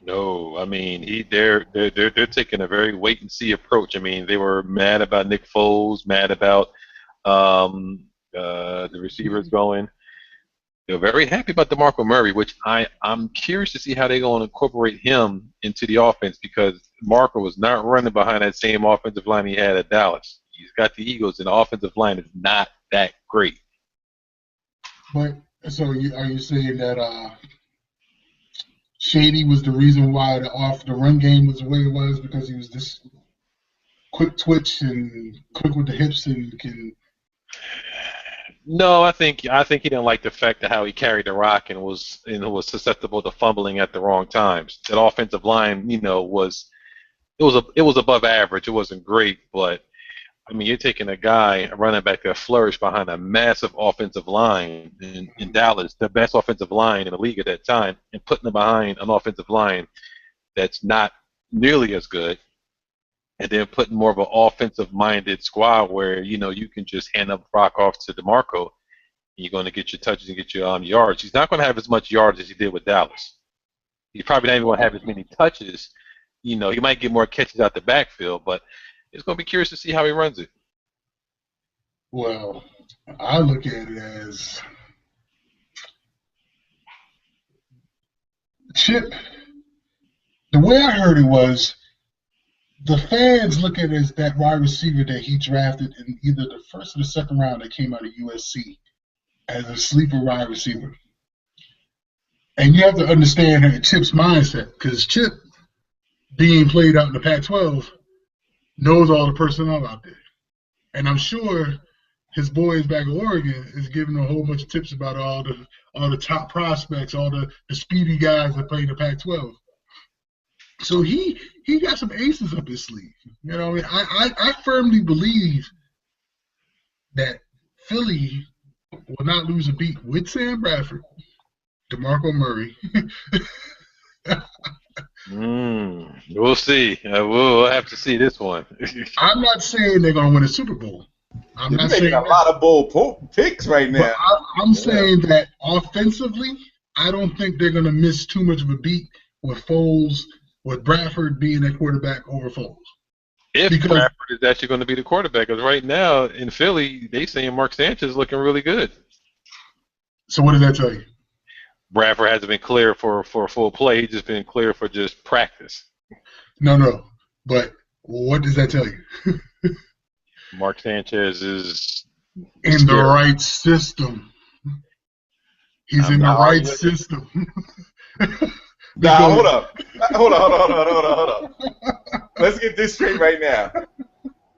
No, I mean they're taking a very wait and see approach. I mean, they were mad about Nick Foles, mad about the receivers going. They're very happy about DeMarco Murray, which I'm curious to see how they're going to incorporate him into the offense, because Marco was not running behind that same offensive line he had at Dallas. He's got the Eagles, and the offensive line is not that great.
But so are you saying that Shady was the reason why the run game was the way it was, because he was this quick twitch and quick with the hips and can?
No, I think he didn't like the fact of how he carried the rock and was susceptible to fumbling at the wrong times. That offensive line, was above average. It wasn't great, but I mean, you're taking a running back that flourished behind a massive offensive line in Dallas, the best offensive line in the league at that time, and putting him behind an offensive line that's not nearly as good, and then putting more of an offensive-minded squad where, you can just hand up rock off to DeMarco, and you're going to get your touches and get your yards. He's not going to have as much yards as he did with Dallas. He's probably not even going to have as many touches. He might get more catches out the backfield, but it's going to be curious to see how he runs it.
Well, I look at it as Chip. The way I heard it was the fans look at it as that wide receiver that he drafted in either the first or the second round that came out of USC as a sleeper wide receiver. And you have to understand Chip's mindset, because Chip, being played out in the Pac-12, knows all the personnel out there. And I'm sure his boys back in Oregon is giving him a whole bunch of tips about all the top prospects, all the speedy guys that play in the Pac-12. So he got some aces up his sleeve. I firmly believe that Philly will not lose a beat with Sam Bradford, DeMarco Murray.
We'll see. We'll have to see this one.
I'm not saying they're going to win a Super Bowl. I'm
You're
not
making
saying
a lot of bold picks right now.
But I'm saying that offensively, I don't think they're going to miss too much of a beat with Foles, with Bradford being their quarterback over Foles.
If Bradford is actually going to be the quarterback, because right now in Philly, they saying Mark Sanchez is looking really good.
So what does that tell you?
Bradford hasn't been clear for full play. He's just been clear for just practice.
No. But what does that tell you?
Mark Sanchez is
in the right system. He's in the right system.
Hold up. Let's get this straight right now.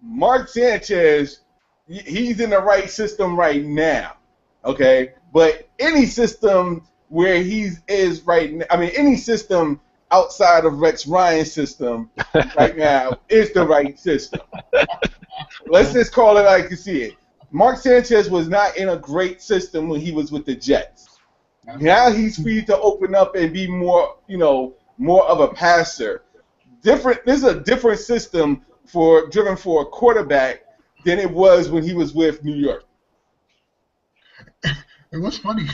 Mark Sanchez, he's in the right system right now, okay? But any system where he is right now, any system outside of Rex Ryan's system right now is the right system. Let's just call it like you see it. Mark Sanchez was not in a great system when he was with the Jets. Now he's free to open up and be more, more of a passer. Different. This is a different system driven for a quarterback than it was when he was with New York.
It was funny.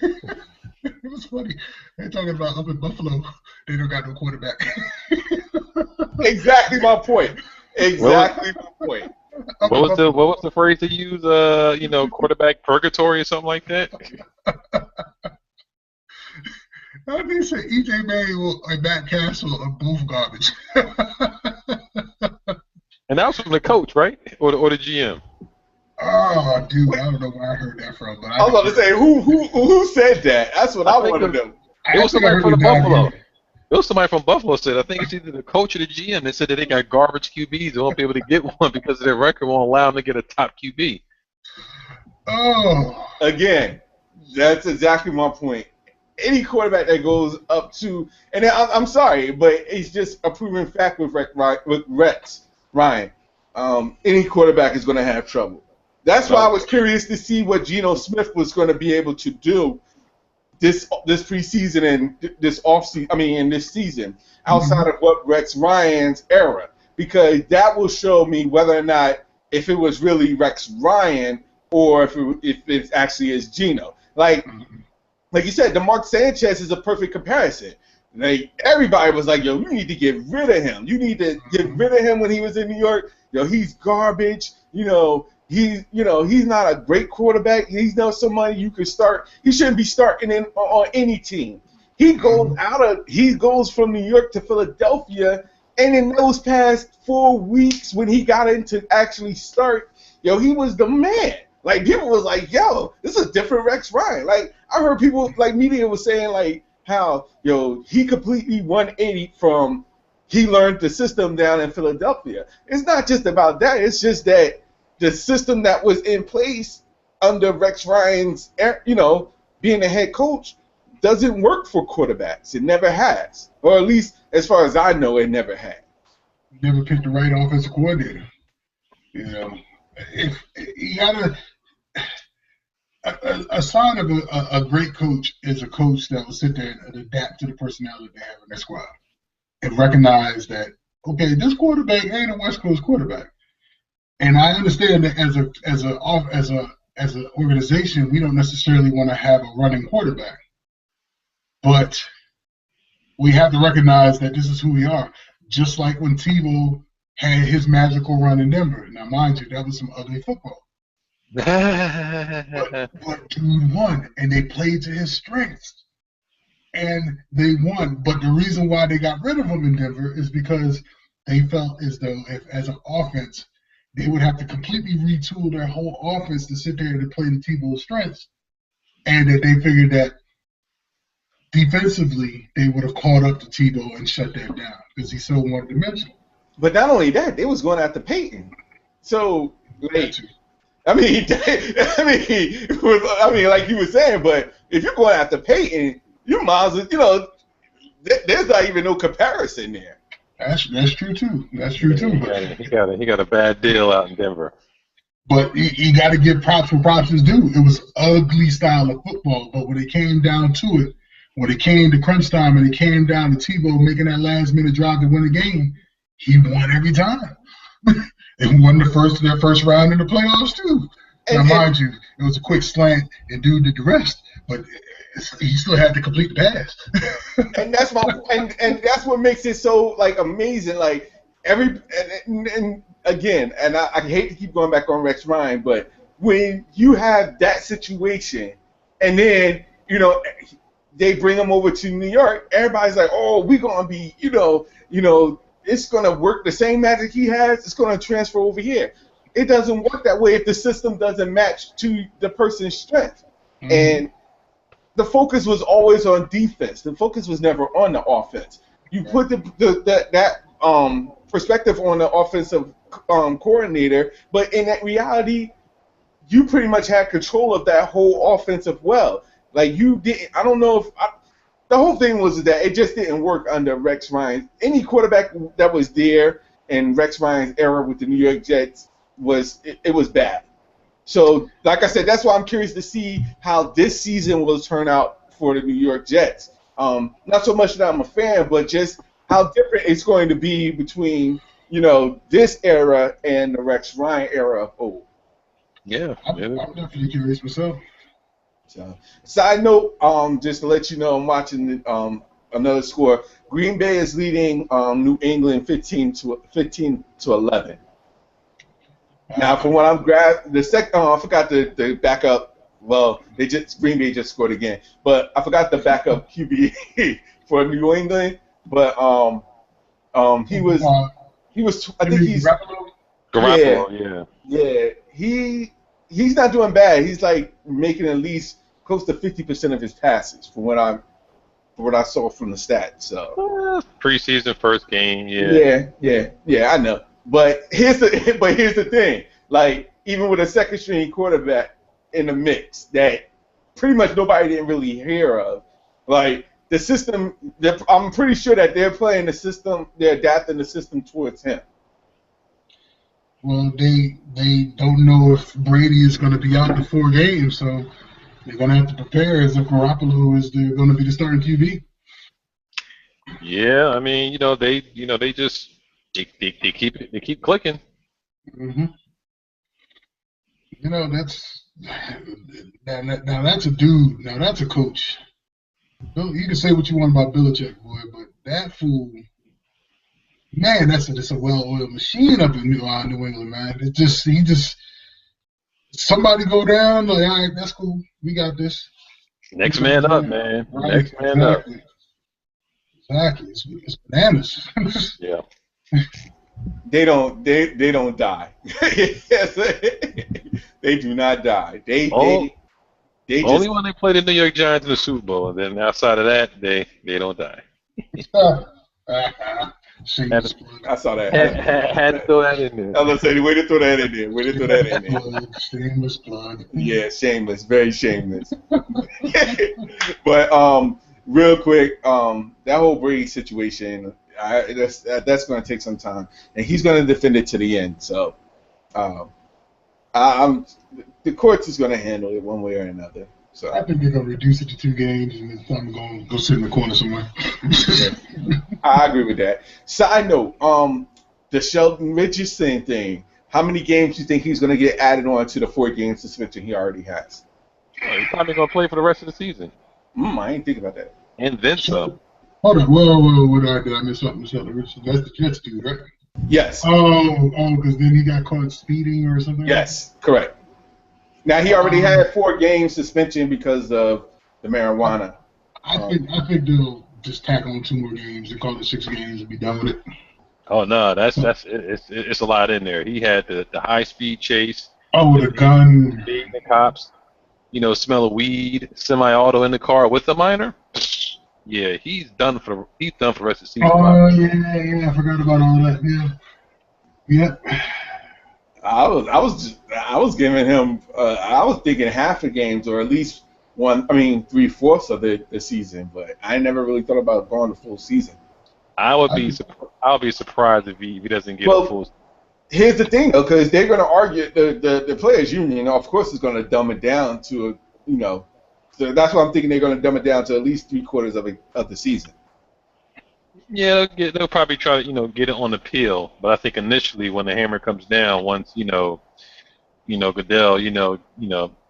It was funny. They're talking about up in Buffalo, they don't got no quarterback.
Exactly my point. Exactly my point.
What was the phrase to use? Quarterback purgatory or something like that.
I think say EJ Manuel and Matt Castle are both garbage.
And that was from the coach, right? Or the GM?
Oh, dude, I don't know where I heard that from. But
I was about to say, who said that? That's what I want to know.
It was somebody from Buffalo. It was somebody from Buffalo said, I think it's either the coach or the GM. They said that they got garbage QBs. They won't be able to get one because their record won't allow them to get a top QB.
Oh.
Again, that's exactly my point. Any quarterback that goes up to, and I'm sorry, but it's just a proven fact with Rex Ryan. Any quarterback is going to have trouble. That's why I was curious to see what Geno Smith was going to be able to do this preseason and this offseason. I mean, in this season, outside of what Rex Ryan's era, because that will show me whether or not if it was really Rex Ryan or if it actually is Geno. Like you said, DeMarc Sanchez is a perfect comparison. Like everybody was like, "Yo, you need to get rid of him. You need to get rid of him when he was in New York. Yo, he's garbage. He's not a great quarterback. He's not somebody you could start. He shouldn't be starting on any team. He goes from New York to Philadelphia, and in those past 4 weeks when he got into actually start, he was the man. Like people was like, yo, this is a different Rex Ryan. Like I heard people like media was saying like how he completely 180 from he learned the system down in Philadelphia. It's not just about that. It's just that the system that was in place under Rex Ryan's, being the head coach doesn't work for quarterbacks. It never has. Or at least as far as I know, it never had.
Never picked the right offensive coordinator. If you gotta, a sign of a great coach is a coach that will sit there and adapt to the personality they have in their squad and recognize that, okay, this quarterback ain't a West Coast quarterback. And I understand that as an organization, we don't necessarily want to have a running quarterback, but we have to recognize that this is who we are. Just like when Tebow had his magical run in Denver. Now, mind you, that was some ugly football. but dude won, and they played to his strengths, and they won. But the reason why they got rid of him in Denver is because they felt as though, as an offense, they would have to completely retool their whole offense to sit there and play to Tebow's strengths, and that they figured that defensively they would have caught up to Tebow and shut that down because he's so one-dimensional.
But not only that, they was going after Peyton. So, like, I mean, like you were saying, but if you're going after Peyton, you might as well, there's not even no comparison there.
That's true too. That's true too.
He got a bad deal out in Denver.
But you got to give props where props is due. It was ugly style of football, but when it came down to it, when it came to crunch time and it came down to Tebow making that last minute drive to win the game, he won every time. And won their first round in the playoffs too. Now, mind you, it was a quick slant and dude did the rest, but he still had to complete the pass.
And that's and that's what makes it so like amazing. Like and again, and I hate to keep going back on Rex Ryan, but when you have that situation, and then they bring him over to New York, everybody's like, oh, we're gonna be, it's gonna work the same magic he has. It's gonna transfer over here. It doesn't work that way if the system doesn't match to the person's strength. Mm-hmm. And the focus was always on defense. The focus was never on the offense. You put that perspective on the offensive coordinator, but in that reality, you pretty much had control of that whole offensive well. Like you didn't. I don't know if the whole thing was that it just didn't work under Rex Ryan. Any quarterback that was there in Rex Ryan's era with the New York Jets was bad. So, like I said, that's why I'm curious to see how this season will turn out for the New York Jets. Not so much that I'm a fan, but just how different it's going to be between, this era and the Rex Ryan era of old.
Yeah.
I'm definitely curious myself.
So, side note, just to let you know, I'm watching another score. Green Bay is leading New England 15 to 11. Now, from what I'm the second, I forgot the backup. Well, Green Bay just scored again, but I forgot the backup QB for New England. But he was I think he's
Garoppolo, yeah.
yeah he's not doing bad. He's like making at least close to 50% of his passes from what I saw from the stats. So
preseason first game, yeah.
Yeah, I know. But here's the thing. Like, even with a second string quarterback in the mix that pretty much nobody didn't really hear of, like the system, I'm pretty sure that they're playing the system, they're adapting the system towards him.
Well, they don't know if Brady is going to be out the 4 games, so they're going to have to prepare as if Garoppolo is going to be the starting QB.
Yeah, I mean, they just they keep clicking.
Mm-hmm. That's now that's a dude. Now that's a coach. You can say what you want about Belichick, boy, but that fool, man, that's a well-oiled machine up in New England, man. He just somebody go down, like, all right, that's cool, we got this.
Next man up, man.
Right,
Next man up.
Exactly, it's bananas.
Yeah.
They don't die. They do not die. They
only when they play the New York Giants in the Super Bowl, and then outside of that, they don't die.
I saw that.
Had to throw that in there.
I was gonna say, way to throw that in there. Way to throw that in there.
Shameless plug.
Yeah, shameless, very shameless. But real quick, that whole Brady situation, that's going to take some time, and he's going to defend it to the end. So, the courts is going to handle it one way or another. So
I think they're going to reduce it to 2 games, and then I'm going to go sit in the corner somewhere.
I agree with that. Side note, the Sheldon Richardson thing. How many games do you think he's going to get added on to the 4-game suspension he already has?
He's probably going to play for the rest of the season.
I ain't think about that.
And then some.
Hold on, whoa, did I miss something? Sheldon Richardson, that's the Jets dude, right?
Yes.
Oh, because then he got caught speeding or something?
Yes, correct. Now, he already had 4-game suspension because of the marijuana.
I think they'll just tack on 2 more games and call it 6 games and be done with it.
Oh no, it's a lot in there. He had the high-speed chase.
Oh, with a gun.
Beating the cops. Smell of weed, semi-auto in the car with the minor. Yeah, he's done for the rest of the season.
Oh yeah, I forgot about all that. Yeah.
I was giving him. I was thinking half the games, or at least 3/4 of the season. But I never really thought about going the full season.
I'll be surprised if he doesn't get a full.
Here's the thing, though, because they're going to argue the players' union. Of course, is going to dumb it down to So that's why I'm thinking they're going to dumb it down to at least 3/4 of the season.
Yeah, they'll probably try to get it on appeal, but I think initially when the hammer comes down, once Goodell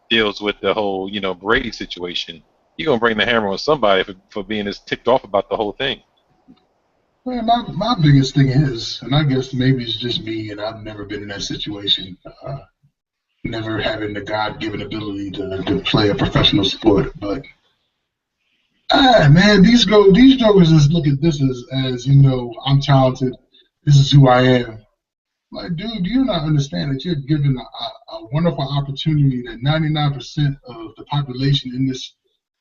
deals with the whole Brady situation, you're gonna bring the hammer on somebody for being as ticked off about the whole thing.
Well, my biggest thing is, and I guess maybe it's just me, and I've never been in that situation, never having the God-given ability to play a professional sport, but. Man, these jokers just look at this as I'm talented. This is who I am. Like, dude, do you not understand that you're given a wonderful opportunity that 99% of the population in this?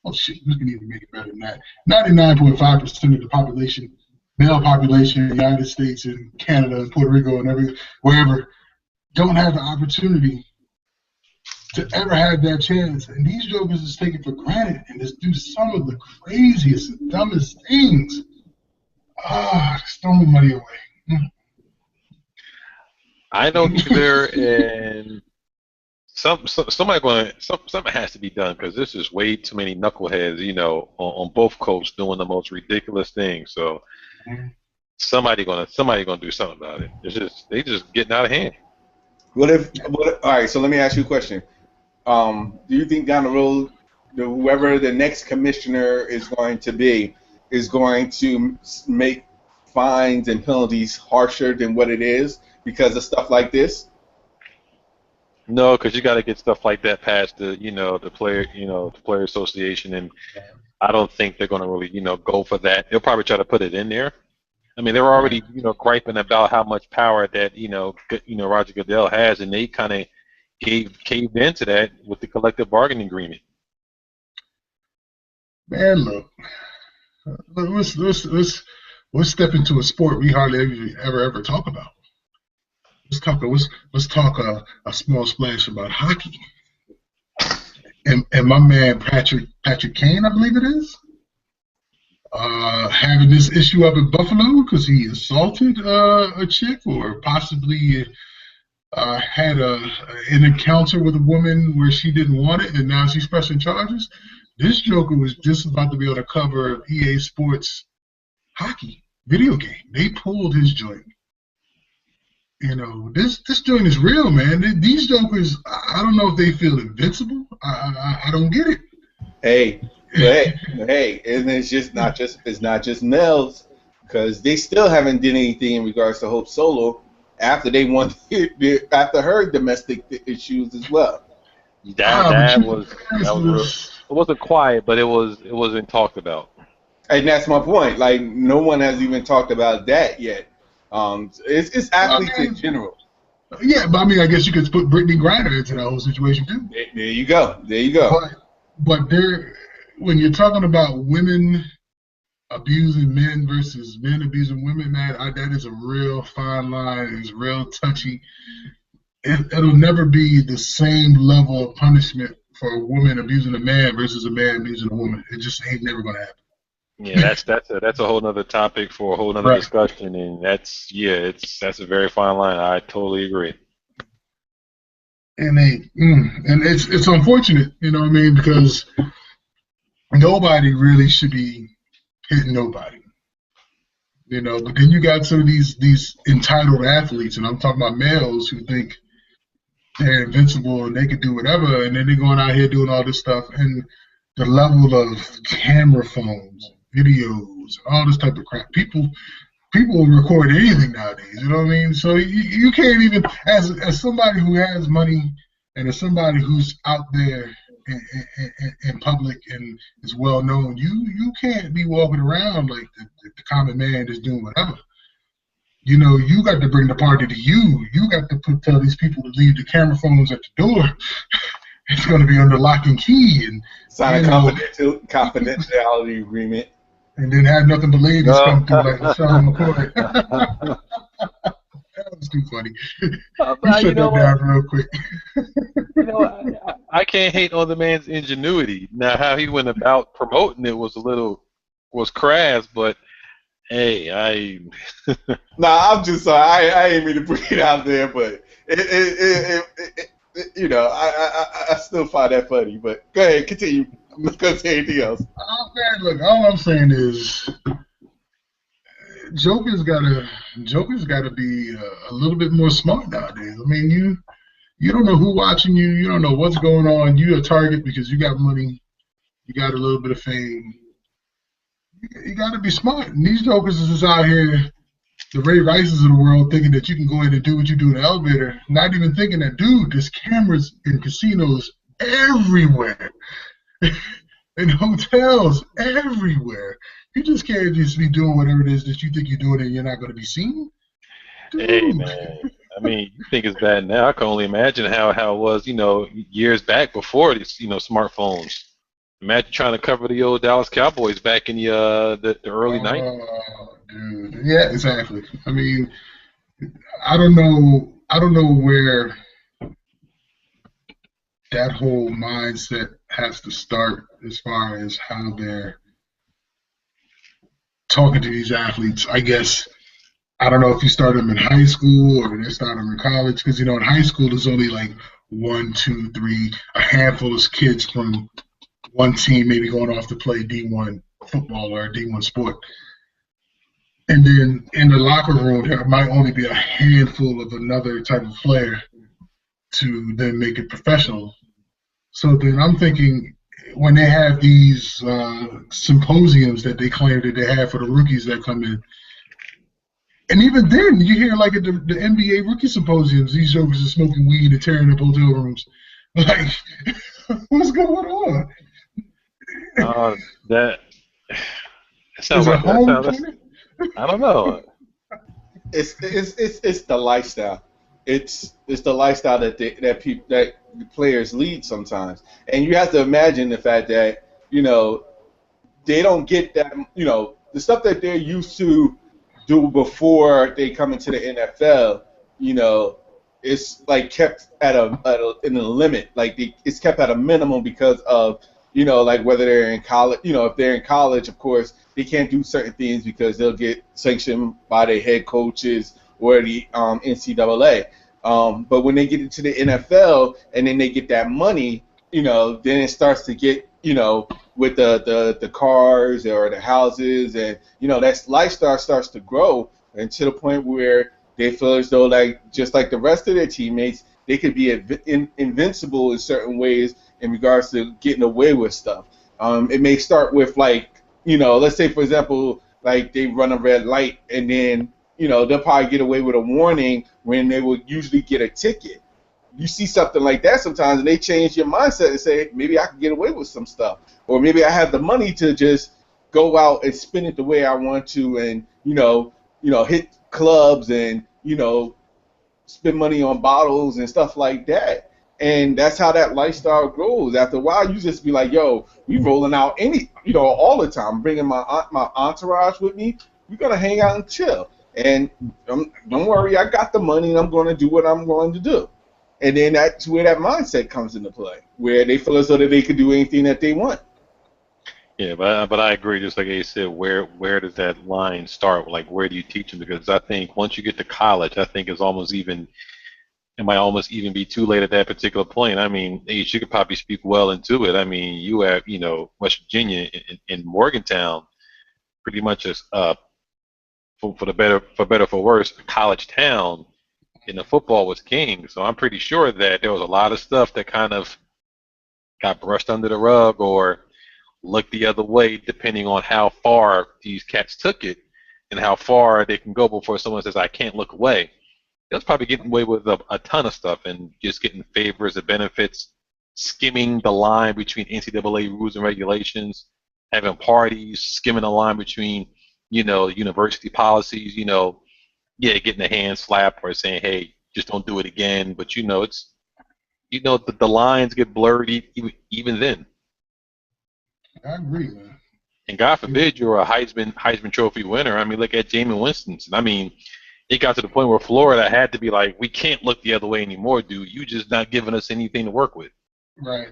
Oh shit, we can even make it better than that. 99.5% of the population, male population in the United States and Canada and Puerto Rico and wherever, don't have the opportunity to ever have that chance, and these jokers just take it for granted and just do some of the craziest and dumbest things. Just throwing money away.
I don't either, and something has to be done because this is way too many knuckleheads, on both coasts doing the most ridiculous things. So somebody gonna do something about it. They just getting out of hand.
All right, so let me ask you a question. Do you think down the road, whoever the next commissioner is going to be is going to make fines and penalties harsher than what it is because of stuff like this?
No, because you got to get stuff like that past the player association, and I don't think they're gonna really, go for that. They'll probably try to put it in there. I mean, they're
Right.
already, griping about how much power that, Roger Goodell has, and they kind of caved into that with the collective bargaining agreement.
Man, look, let's step into a sport we hardly ever talk about. Let's talk a small splash about hockey. And my man Patrick Kane, I believe it is, having this issue up in Buffalo because he assaulted a chick or possibly had an encounter with a woman where she didn't want it, and now she's pressing charges. This Joker was just about to be able to cover EA Sports hockey video game. They pulled his joint. This joint is real, man. These Jokers, I don't know if they feel invincible. I don't get it.
Hey, and it's not just males, because they still haven't done anything in regards to Hope Solo after they won after her domestic issues as well.
That was real. It wasn't quiet, but it wasn't talked about.
And that's my point. Like, no one has even talked about that yet. It's athletes in general.
Yeah, but I mean, I guess you could put Brittany Griner into that whole situation too.
There you go.
But when you're talking about women abusing men versus men abusing women, man, that is a real fine line. It's real touchy. It'll never be the same level of punishment for a woman abusing a man versus a man abusing a woman. It just ain't never gonna happen.
Yeah, that's a whole nother topic for a whole nother
Right.
discussion, and that's a very fine line. I totally agree.
And it's unfortunate, you know what I mean, because nobody really should be hitting nobody. But then you got some of these entitled athletes, and I'm talking about males who think they're invincible and they can do whatever, and then they're going out here doing all this stuff, and the level of camera phones, videos, all this type of crap. People will record anything nowadays, you know what I mean? So you can't even, as somebody who has money and as somebody who's out there in public and is well known, you can't be walking around like the common man just doing whatever. You got to bring the party to you. You got to tell these people to leave the camera phones at the door. It's going to be under lock and key, and
sign a confidentiality agreement,
and then have nothing but ladies come through like Sean McCoy. That was too funny. You shut that down real quick.
I can't hate on the man's ingenuity. Now, how he went about promoting it was crass, but hey,
I'm just sorry. I ain't mean to put it out there, but I still find that funny. But go ahead, continue. I'm not gonna say anything else.
Oh man, look, all I'm saying is, Joker's gotta be a little bit more smart nowadays. I mean, you don't know who's watching you. You don't know what's going on. You're a target because you got money. You got a little bit of fame. You got to be smart. And these jokers is just out here, the Ray Rices of the world, thinking that you can go in and do what you do in the elevator, not even thinking that, dude, there's cameras in casinos everywhere, in hotels everywhere. You just can't just be doing whatever it is that you think you're doing and you're not going to be seen. Dude.
Hey, man. I mean, you think it's bad now. I can only imagine how it was, years back before these, smartphones. Imagine trying to cover the old Dallas Cowboys back in the early 90s.
Dude. Yeah, exactly. I mean, I don't know where that whole mindset has to start as far as how they're talking to these athletes. I guess, I don't know if you start them in high school or they start them in college, because in high school there's only like one, two, three, a handful of kids from one team maybe going off to play D1 football or a D1 sport. And then in the locker room, there might only be a handful of another type of player to then make it professional. So then I'm thinking when they have these symposiums that they claim that they have for the rookies that come in, and even then you hear like at the NBA rookie symposiums, these jokers are smoking weed and tearing up hotel rooms. Like, what's going on?
That sounds like that sounds. I don't know.
It's the lifestyle. It's the lifestyle that the players lead sometimes, and you have to imagine the fact that they don't get that the stuff that they're used to do before they come into the NFL. It's like kept in a limit. Like it's kept at a minimum because of like whether they're in college. If they're in college, of course they can't do certain things because they'll get sanctioned by their head coaches or the NCAA. But when they get into the NFL and then they get that money, then it starts to get, with the cars or the houses, and that lifestyle starts to grow, and to the point where they feel as though, like just like the rest of their teammates, they could be invincible in certain ways in regards to getting away with stuff. It may start with let's say for example, like they run a red light and then they'll probably get away with a warning when they would usually get a ticket. You see something like that sometimes, and they change your mindset and say, maybe I can get away with some stuff, or maybe I have the money to just go out and spend it the way I want to, and hit clubs and spend money on bottles and stuff like that. And that's how that lifestyle grows. After a while, you just be like, yo, we rolling out all the time. I'm bringing my entourage with me. We're gonna hang out and chill. And don't worry, I got the money, and I'm going to do what I'm going to do. And then that's where that mindset comes into play, where they feel as though that they could do anything that they want.
Yeah, but I agree. Just like Ace said, where does that line start? Like, where do you teach them? Because I think once you get to college, I think it might almost even be too late at that particular point. I mean, Ace, you could probably speak well into it. I mean, you have West Virginia in Morgantown, pretty much as for better for worse, a college town, and the football was king. So I'm pretty sure that there was a lot of stuff that kind of got brushed under the rug or looked the other way, depending on how far these cats took it and how far they can go before someone says, I can't look away. They was probably getting away with a ton of stuff and just getting favors and benefits, skimming the line between NCAA rules and regulations, having parties, skimming the line between university policies, getting a hand slap or saying, hey, just don't do it again. But it's, the lines get blurred even then.
I agree, man.
And God forbid you're a Heisman Trophy winner. I mean, look at Jameis Winston. I mean, it got to the point where Florida had to be like, we can't look the other way anymore, dude. You just not giving us anything to work with.
Right.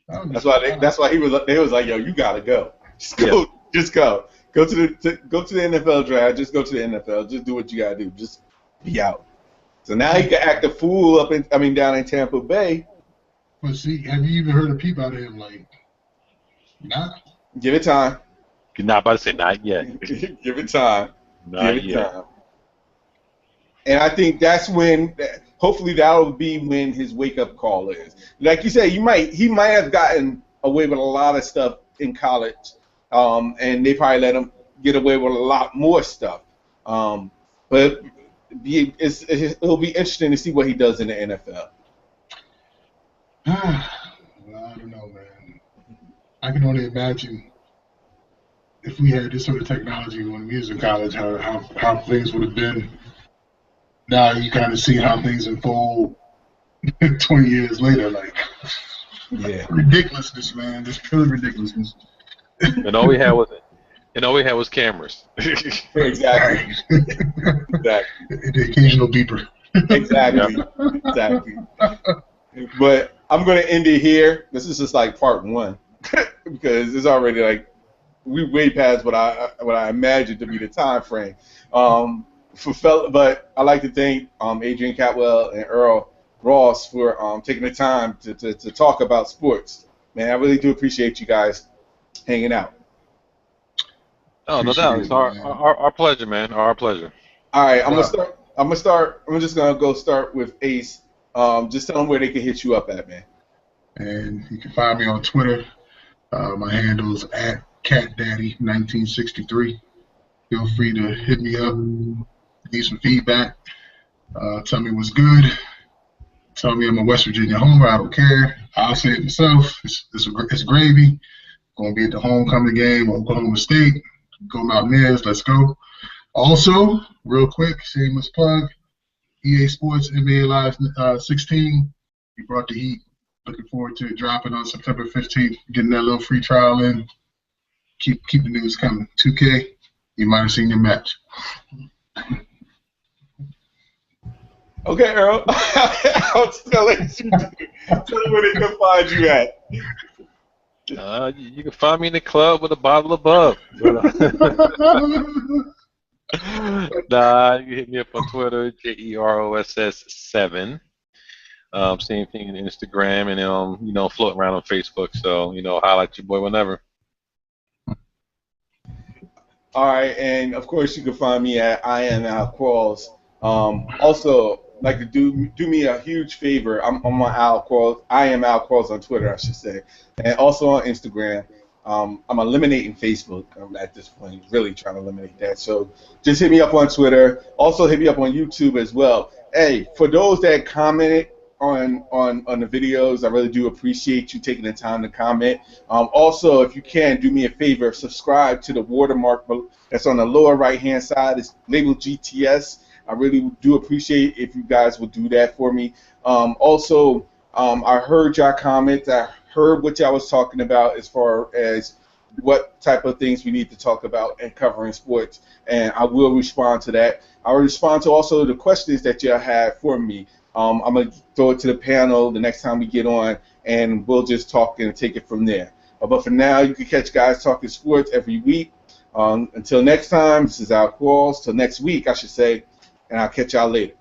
That's why they was like, yo, you gotta go. Just go. Go to the NFL draft. Just go to the NFL. Just do what you gotta do. Just be out. So now he can act a fool down in Tampa Bay.
But see, have you even heard a peep out of him? Like, nah.
Give it time.
You're not about to say not yet.
Give it time.
Not
Give it
yet.
time. And I think that's when, hopefully, that'll be when his wake-up call is. Like you said, he might have gotten away with a lot of stuff in college, and they probably let him get away with a lot more stuff. But it'll be interesting to see what he does in the NFL.
Well, I don't know, man. I can only imagine if we had this sort of technology when we was in college, how things would have been. Now you kind of see how things unfold 20 years later. Like, ridiculousness, man. Just pure ridiculousness.
And all we had was cameras.
Exactly. Exactly.
The occasional beeper.
Exactly. Exactly. But I'm going to end it here. This is just like part one because it's already like we way past what I imagined to be the time frame. But I like to thank Adrian Catwell and Earl Ross for taking the time to talk about sports. Man, I really do appreciate you guys hanging out.
Oh, no doubt.
Appreciate
It's
it, man.
our pleasure, man. Our pleasure.
All right,
No doubt.
I'm gonna start. I'm just gonna go start with Ace. Just tell them where they can hit you up at, man.
And you can find me on Twitter. My handle's at CatDaddy1963. Feel free to hit me up, need some feedback, tell me what's good, tell me I'm a West Virginia homer. I don't care. I'll say it myself. It's gravy. Going to be at the homecoming game, Oklahoma State. Go Mountaineers. Let's go. Also, real quick, shameless plug, EA Sports NBA Live 16. We brought the heat. Looking forward to it dropping on September 15th, getting that little free trial in. Keep the news coming. 2K, you might have seen your match.
Okay, Earl. I'm just gonna let you tell them where they can find you at.
You can find me in the club with a bottle of bub. Nah, you can hit me up on Twitter, JEROSS7. Same thing on Instagram, and floating around on Facebook. So holla at your boy whenever.
All right, and of course you can find me at I am Al Qualls. Also, like to do me a huge favor. I'm on Al Qualls. I am Al Qualls on Twitter, I should say, and also on Instagram. I'm eliminating Facebook at this point, really trying to eliminate that. So just hit me up on Twitter. Also hit me up on YouTube as well. Hey, for those that commented on the videos, I really do appreciate you taking the time to comment. Also, if you can, do me a favor, subscribe to the watermark that's on the lower right-hand side. It's labeled GTS. I really do appreciate if you guys would do that for me. Also, I heard y'all comments. I heard what y'all was talking about as far as what type of things we need to talk about and covering sports, and I will respond to that. I will respond to also the questions that y'all have for me. I'm going to throw it to the panel the next time we get on, and we'll just talk and take it from there. But for now, you can catch guys talking sports every week. Until next time, this is Al Qualls. Till next week, I should say, and I'll catch y'all later.